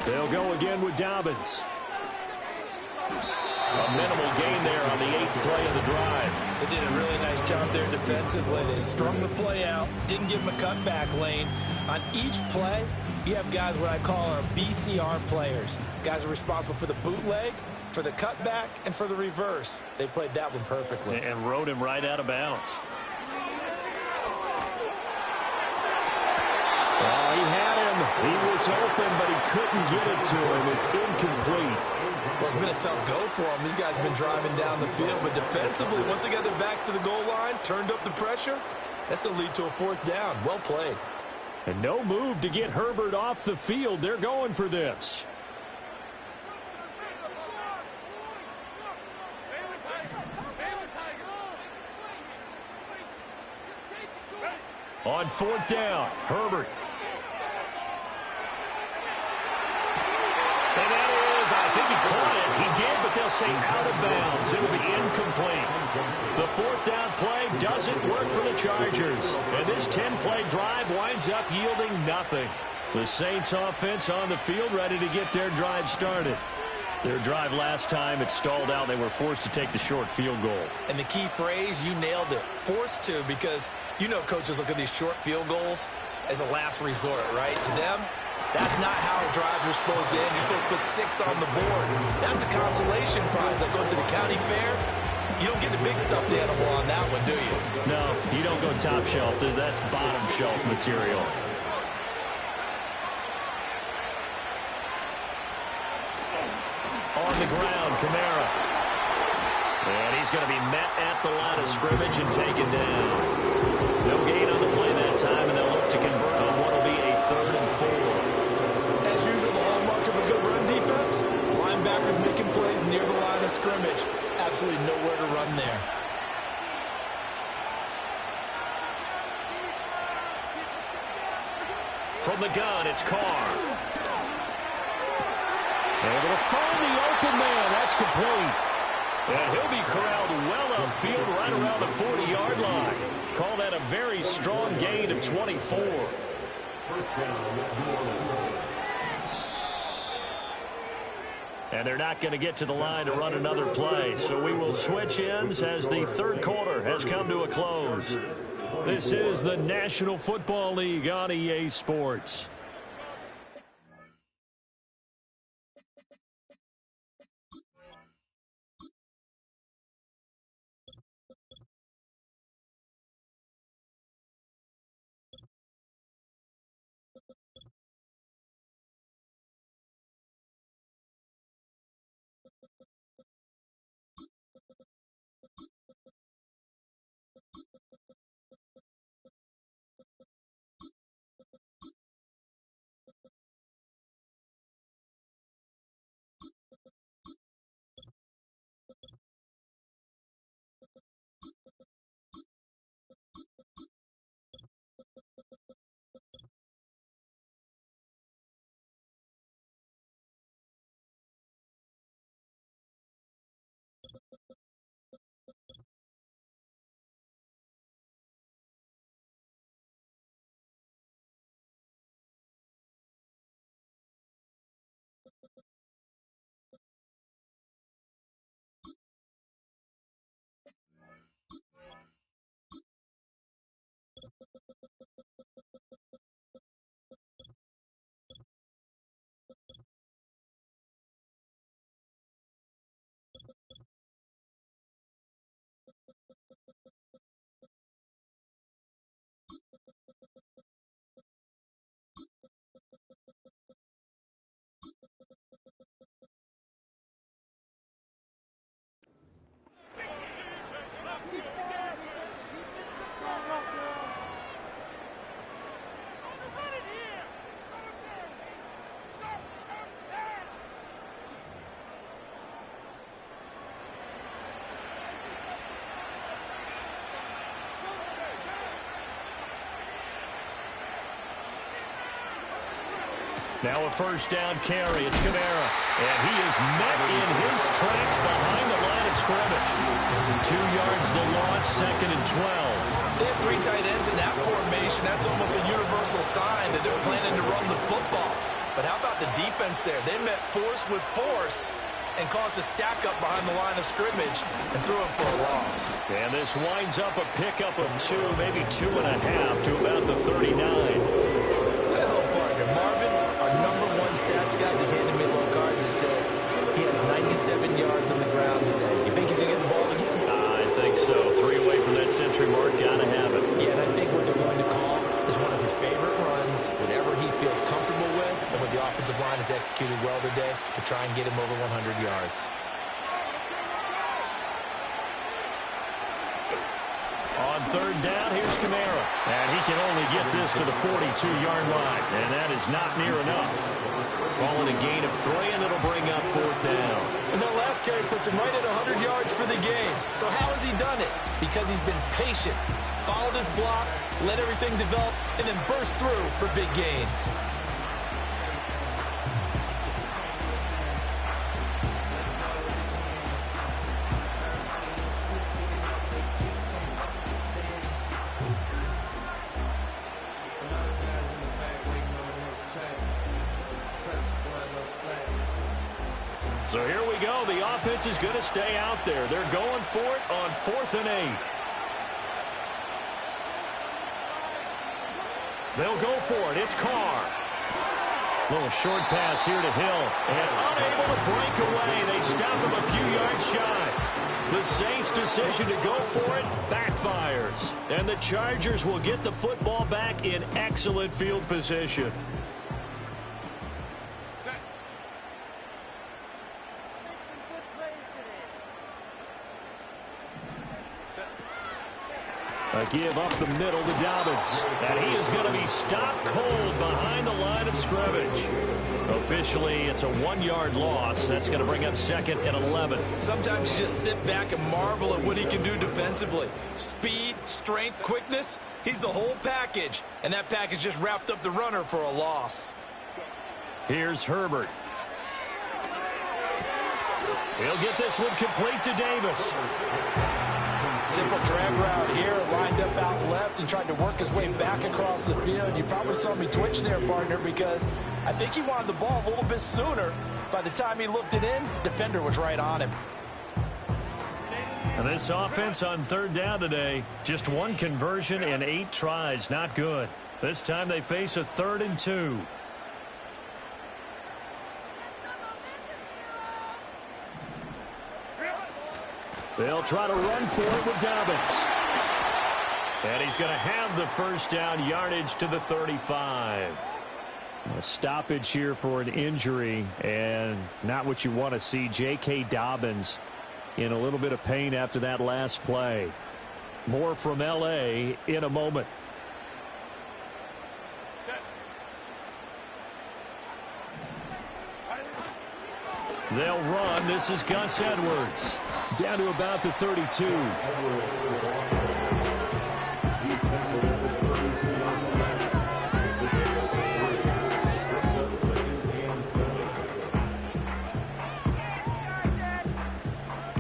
They'll go again with Dobbins. A minimal gain there on the 8th play of the drive. They did a really nice job there defensively. They strung the play out, didn't give them a cutback lane. On each play, you have guys what I call our BCR players. Guys are responsible for the bootleg, for the cutback, and for the reverse. They played that one perfectly. And rode him right out of bounds. Oh, he had him. He was open, but he couldn't get it to him. It's incomplete. Well, it's been a tough go for them. These guys have been driving down the field, but defensively, once they got their backs to the goal line, turned up the pressure, that's going to lead to a 4th down. Well played. And no move to get Herbert off the field. They're going for this. On 4th down, Herbert. And that is, I think he caught it. He did, but they'll say out of bounds. It'll be incomplete. The 4th down play doesn't work for the Chargers. And this 10-play drive winds up yielding nothing. The Saints offense on the field ready to get their drive started. Their drive last time, it stalled out. They were forced to take the short field goal. And the key phrase, you nailed it, forced to, because you know coaches look at these short field goals as a last resort, right? To them, that's not how drives are supposed to end. You're supposed to put 6 on the board. That's a consolation prize. Like going to the county fair, you don't get the big stuffed animal on that one, do you? No, you don't go top shelf. That's bottom shelf material. On the ground, Kamara. And he's going to be met at the line of scrimmage and taken down. No gain on the play that time, and they'll look to convert on what will be a 3rd and 4. As usual, the hallmark of a good run defense, linebackers making plays near the line of scrimmage. Absolutely nowhere to run there. From the gun, it's Carr. Able to find the open man. That's complete. And he'll be corralled well upfield right around the 40-yard line. Call that a very strong gain of 24. And they're not going to get to the line to run another play. So we will switch ends as the third quarter has come to a close. This is the National Football League on EA Sports. Now a first down carry. It's Kamara. And he is met in his tracks behind the line of scrimmage. 2 yards the loss, 2nd and 12. They have 3 tight ends in that formation. That's almost a universal sign that they're planning to run the football. But how about the defense there? They met force with force and caused a stack up behind the line of scrimmage and threw him for a loss. And this winds up a pickup of 2, maybe 2.5 to about the 39. Well, partner, Marvin, our #1 stats guy, just handed me a little card that says he has 97 yards on the ground today. You think he's going to get the ball again? I think so. 3 away from that century mark. Got to have it. Yeah, and I think what they're going to call is one of his favorite runs, whatever he feels comfortable with, and when the offensive line has executed well today, to try and get him over 100 yards. On 3rd down, here's Kamara. And he can only get this to the 42-yard line. And that is not near enough. Ball in a gain of 3, and it'll bring up 4th down. And that last carry puts him right at 100 yards for the game. So how has he done it? Because he's been patient, followed his blocks, let everything develop, and then burst through for big gains. So here we go. The offense is going to stay out there. They're going for it on 4th and 8. They'll go for it. It's Carr. Little short pass here to Hill. And unable to break away. They stop him a few yards shy. The Saints' decision to go for it backfires. And the Chargers will get the football back in excellent field position. A give up the middle to Dobbins. And he is going to be stopped cold behind the line of scrimmage. Officially, it's a 1-yard loss. That's going to bring up 2nd and 11. Sometimes you just sit back and marvel at what he can do defensively. Speed, strength, quickness. He's the whole package, and that package just wrapped up the runner for a loss. Here's Herbert. He'll get this one complete to Davis. Simple drag route here, lined up out left and tried to work his way back across the field. You probably saw me twitch there, partner, because I think he wanted the ball a little bit sooner. By the time he looked it in, defender was right on him. And this offense on third down today, just one conversion and 8 tries. Not good. This time they face a 3rd and 2. They'll try to run for it with Dobbins. And he's going to have the first down, yardage to the 35. A stoppage here for an injury, and not what you want to see. J.K. Dobbins in a little bit of pain after that last play. More from L.A. in a moment. They'll run. This is Gus Edwards. Down to about the 32.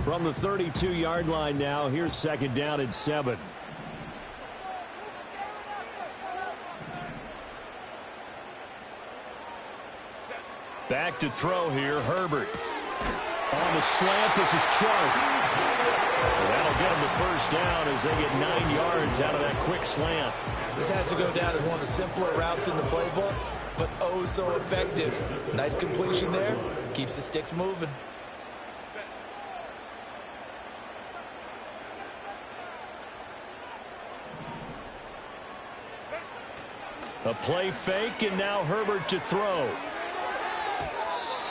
From the 32-yard line now, here's 2nd down and 7. Back to throw here, Herbert. On the slant, this is Chark. That'll get him the first down as they get 9 yards out of that quick slant. This has to go down as one of the simpler routes in the playbook, but oh so effective. Nice completion there. Keeps the sticks moving. A play fake, and now Herbert to throw.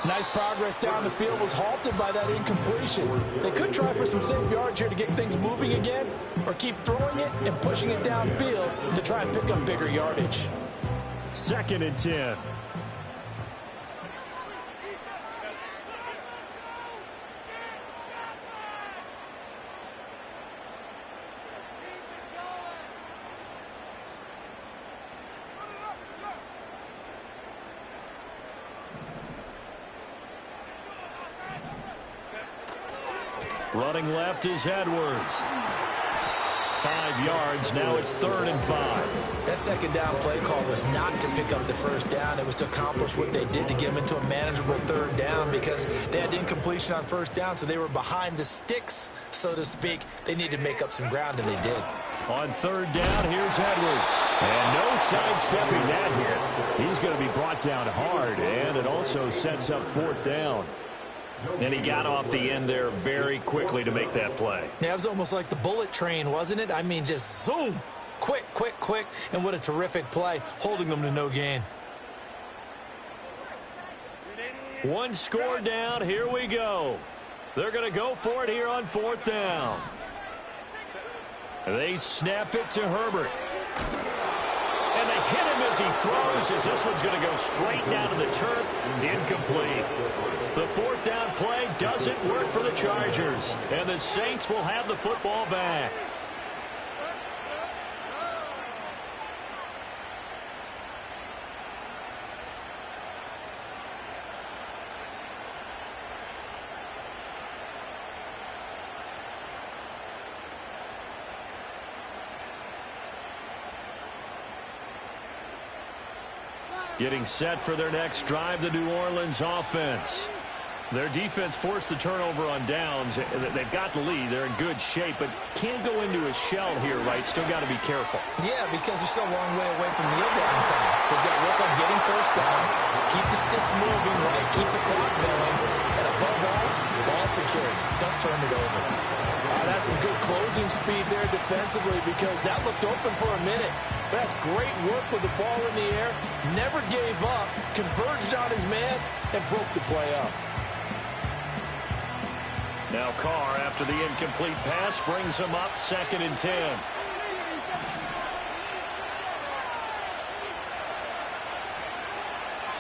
Nice progress down the field, was halted by that incompletion. They could try for some safe yards here to get things moving again, or keep throwing it and pushing it downfield to try and pick up bigger yardage. 2nd and 10. Running left is Edwards. 5 yards. Now it's 3rd and 5. That 2nd down play call was not to pick up the first down. It was to accomplish what they did to get them into a manageable 3rd down because they had incompletion on 1st down, so they were behind the sticks, so to speak. They needed to make up some ground, and they did. On 3rd down, here's Edwards. And no sidestepping that here. He's going to be brought down hard, and it also sets up 4th down. And he got off the end there very quickly to make that play. Yeah, it was almost like the bullet train, wasn't it? I mean, just zoom. Quick, quick, quick. And what a terrific play, holding them to no gain. 1 score down. Here we go. They're going to go for it here on 4th down. They snap it to Herbert. And they hit him as he throws, as this one's going to go straight down to the turf. Incomplete. The 4th down play doesn't work for the Chargers. And the Saints will have the football back. Getting set for their next drive, the New Orleans offense. Their defense forced the turnover on downs. They've got the lead. They're in good shape, but can't go into a shell here, right? Still got to be careful. Yeah, because they're still a long way away from kneel down time. So they've got to work on getting first downs, keep the sticks moving right, keep the clock going, and above all, ball security. Don't turn it over. That's some good closing speed there defensively because that looked open for a minute. But that's great work with the ball in the air. Never gave up, converged on his man, and broke the play up. Now Carr, after the incomplete pass, brings him up 2nd and 10.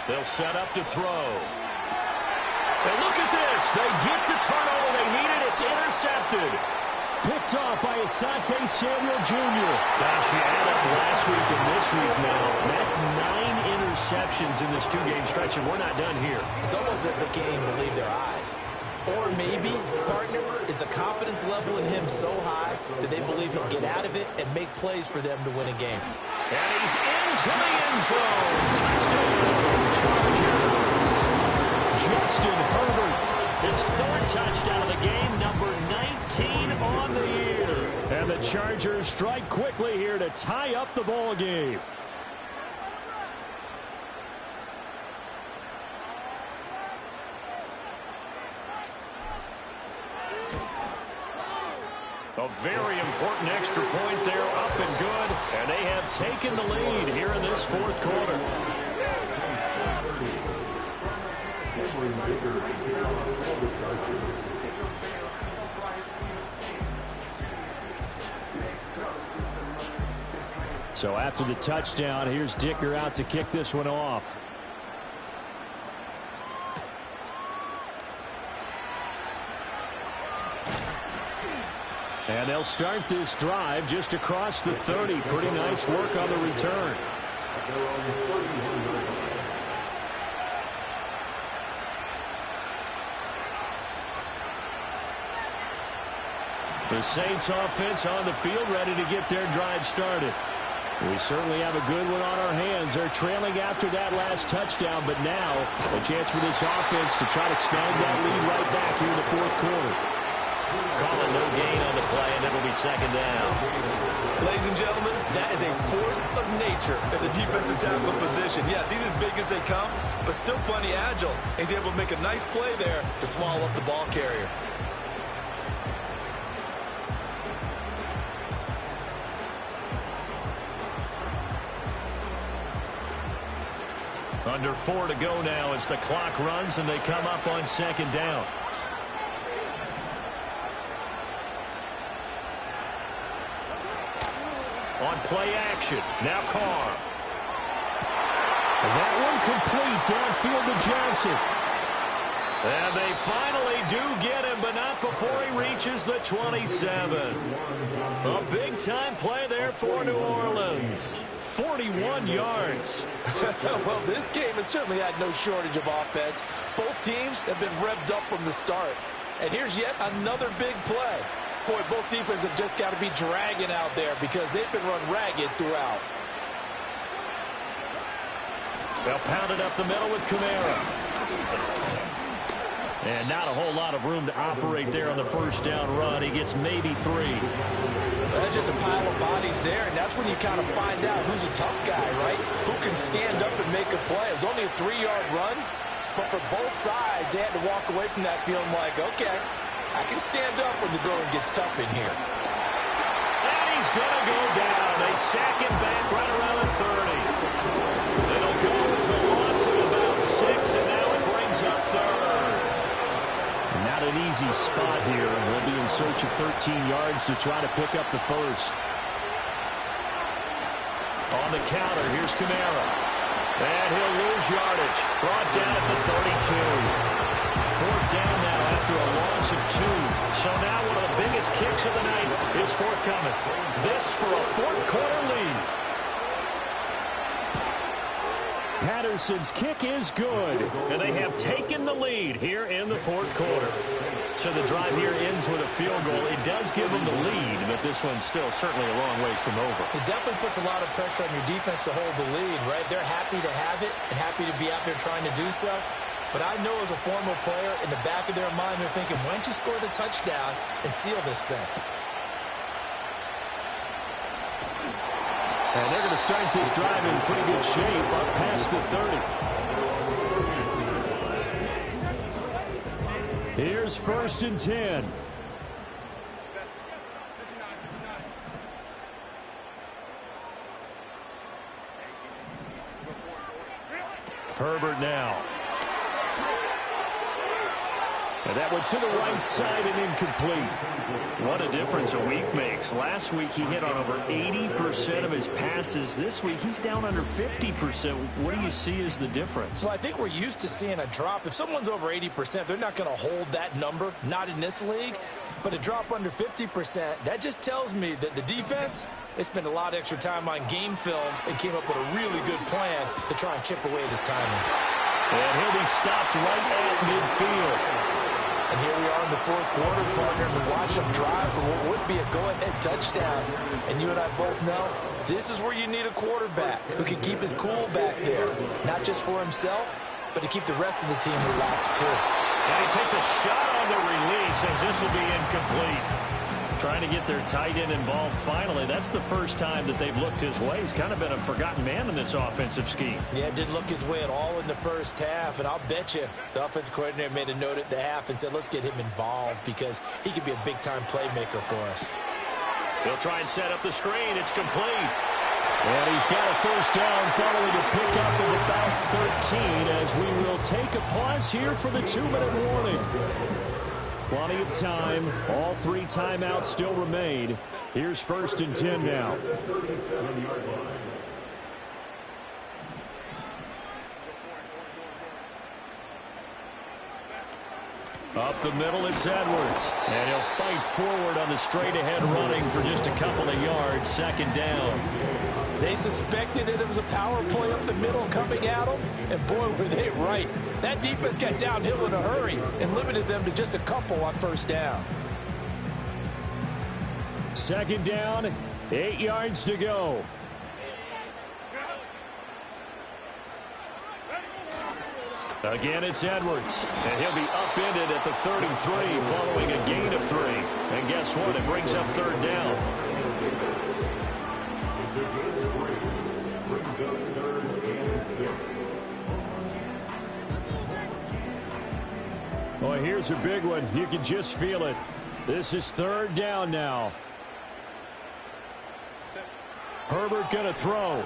They'll set up to throw. And look at this. They get the turnover they needed. It's intercepted. Picked off by Asante Samuel Jr. Gosh, you add up last week and this week now. That's 9 interceptions in this 2-game stretch, and we're not done here. It's almost as if they can't even believe their eyes. Or maybe, partner, is the confidence level in him so high that they believe he'll get out of it and make plays for them to win a game. And he's into the end zone. Touchdown, Chargers. Justin Herbert, his 3rd touchdown of the game, number 19 on the year. And the Chargers strike quickly here to tie up the ball game. A very important extra point there, up and good. And they have taken the lead here in this 4th quarter. So after the touchdown, here's Dicker out to kick this one off. And they'll start this drive just across the 30. Pretty nice work on the return. The Saints offense on the field, ready to get their drive started. We certainly have a good one on our hands. They're trailing after that last touchdown, but now a chance for this offense to try to snag that lead right back here in the 4th quarter. Calling no gain on the play, and it'll be 2nd down. Ladies and gentlemen, that is a force of nature at the defensive tackle position. Yes, he's as big as they come, but still plenty agile. He's able to make a nice play there to swallow up the ball carrier. Under 4 to go now as the clock runs and they come up on 2nd down. On play action, now Carr. And that one complete downfield to Johnson. And they finally do get him, but not before he reaches the 27. A big-time play there for New Orleans. 41 yards. Well, this game has certainly had no shortage of offense. Both teams have been revved up from the start. And here's yet another big play. Boy, both defenses have just got to be dragging out there because they've been run ragged throughout. They'll pound it up the middle with Kamara. And not a whole lot of room to operate there on the 1st down run. He gets maybe 3. That's just a pile of bodies there, and that's when you kind of find out who's a tough guy, right? Who can stand up and make a play. It was only a 3-yard run, but for both sides, they had to walk away from that feeling like, okay, I can stand up when the going gets tough in here. And he's going to go down. They sack him back right around the 30. It'll go as a loss of about 6, and now it brings up 3rd. Not an easy spot here. We'll be in search of 13 yards to try to pick up the 1st. On the counter, here's Kamara. And he'll lose yardage. Brought down at the 32. 4th down now after a loss of 2. So now one of the biggest kicks of the night is forthcoming. This for a 4th quarter lead. Patterson's kick is good. And they have taken the lead here in the 4th quarter. So the drive here ends with a field goal. It does give them the lead, but this one's still certainly a long ways from over. It definitely puts a lot of pressure on your defense to hold the lead, right? They're happy to have it and happy to be out there trying to do so. But I know as a former player, in the back of their mind, they're thinking, why don't you score the touchdown and seal this thing? And they're going to start this drive in pretty good shape up past the 30. Here's 1st and 10. Herbert now. And that went to the right side and incomplete. What a difference a week makes. Last week he hit on over 80% of his passes. This week he's down under 50%. What do you see as the difference? Well, I think we're used to seeing a drop. If someone's over 80%, they're not going to hold that number, not in this league. But a drop under 50%, that just tells me that the defense, they spent a lot of extra time on game films and came up with a really good plan to try and chip away at his timing. And he'll be stopped right at midfield. And here we are in the fourth quarter, partner, and watch him drive for what would be a go-ahead touchdown. And you and I both know this is where you need a quarterback who can keep his cool back there, not just for himself, but to keep the rest of the team relaxed too. And he takes a shot on the release as this will be incomplete. Trying to get their tight end involved finally. That's the first time that they've looked his way. He's kind of been a forgotten man in this offensive scheme. Yeah, didn't look his way at all in the first half. And I'll bet you the offensive coordinator made a note at the half and said, let's get him involved because he could be a big-time playmaker for us. He'll try and set up the screen. It's complete. And he's got a first down following a pickup of about 13 as we will take a pause here for the 2-minute warning. Plenty of time. All 3 timeouts still remain. Here's 1st and 10 now. Up the middle, it's Edwards. And he'll fight forward on the straight-ahead running for just a couple of yards. 2nd down. They suspected it was a power play up the middle coming at them, and boy, were they right. That defense got downhill in a hurry and limited them to just a couple on 1st down. 2nd down, 8 yards to go. Again, it's Edwards, and he'll be upended at the 33 following a gain of 3. And guess what? It brings up 3rd down. Well, here's a big one. You can just feel it. This is 3rd down now. Herbert going to throw.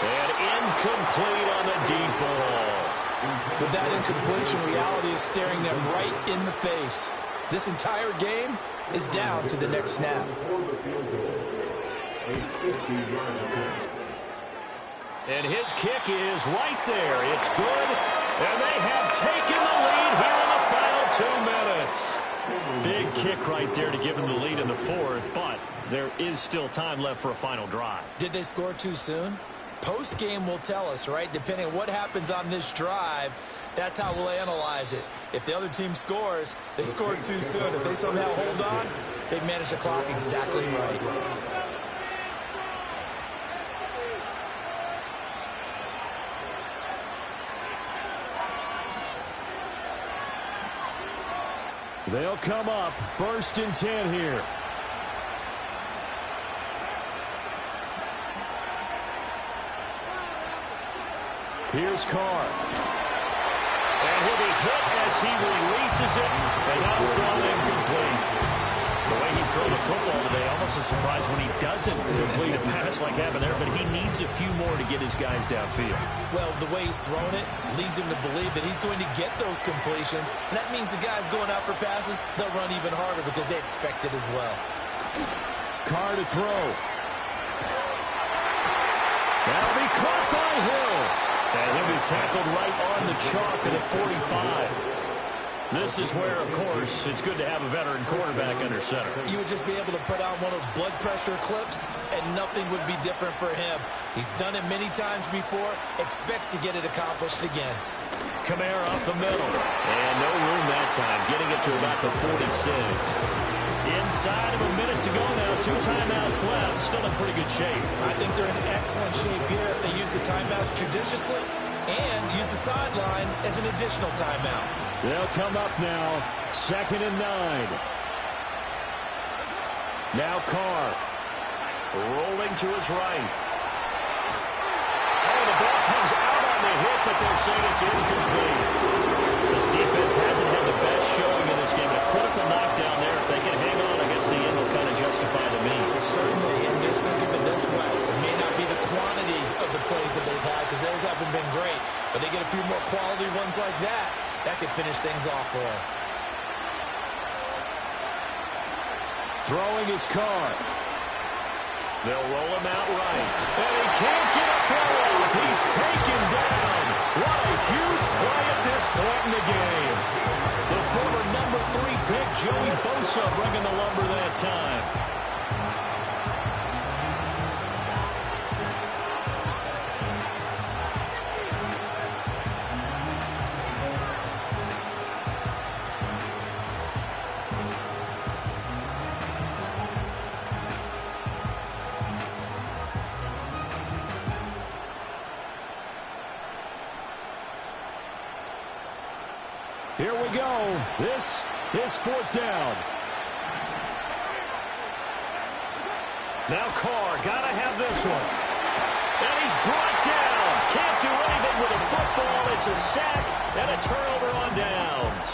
And incomplete on the deep ball. With that incompletion, reality is staring them right in the face. This entire game is down to the next snap. And his kick is right there. It's good. And they have taken the lead here in the final 2 minutes. Big kick right there to give them the lead in the 4th, but there is still time left for a final drive. Did they score too soon? Post-game will tell us, right? Depending on what happens on this drive, that's how we'll analyze it. If the other team scores, they scored too soon. If they somehow hold on, they manage the clock exactly right. They'll come up 1st and 10 here. Here's Carr. And he'll be hit as he releases it. And now thrown incomplete. The way he's thrown the football today, almost a surprise when he doesn't complete a pass like happened there, but he needs a few more to get his guys downfield. Well, the way he's thrown it leads him to believe that he's going to get those completions. And that means the guys going out for passes, they'll run even harder because they expect it as well. Carr to throw. That'll be caught by Hill. And he'll be tackled right on the chalk at the 45. This is where, of course, it's good to have a veteran quarterback under center. You would just be able to put on one of those blood pressure clips, and nothing would be different for him. He's done it many times before, expects to get it accomplished again. Kamara up the middle. And no room that time, getting it to about the 46. Inside of a minute to go now, 2 timeouts left, still in pretty good shape. I think they're in excellent shape here if they use the timeouts judiciously and use the sideline as an additional timeout. They'll come up now, 2nd and 9. Now Carr. Rolling to his right. Oh, the ball comes out on the hit, but they're saying it's incomplete. This defense hasn't had the best showing in this game. A critical knockdown there. If they can hang on, I guess the end will kind of justify the means. Certainly, and just think of it this way. It may not be the quantity of the plays that they've had because those haven't been great. But they get a few more quality ones like that. That could finish things off for them. Throwing his car. They'll roll him out right. And he can't get a throw off. He's taken down. What a huge play at this point in the game. The former number 3 pick, Joey Bosa, bringing the lumber that time. Here we go. This is 4th down. Now Carr, gotta have this one. And he's brought down. Can't do anything with a football. It's a sack and a turnover on downs.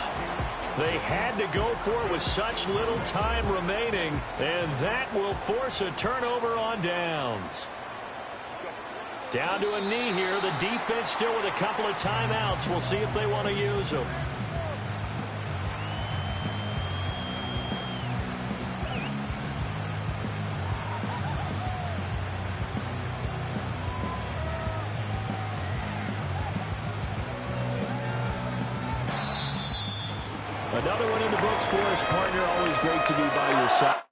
They had to go for it with such little time remaining, and that will force a turnover on downs. Down to a knee here. The defense still with a couple of timeouts. We'll see if they want to use them. Another one in the books for us, partner. Always great to be by your side.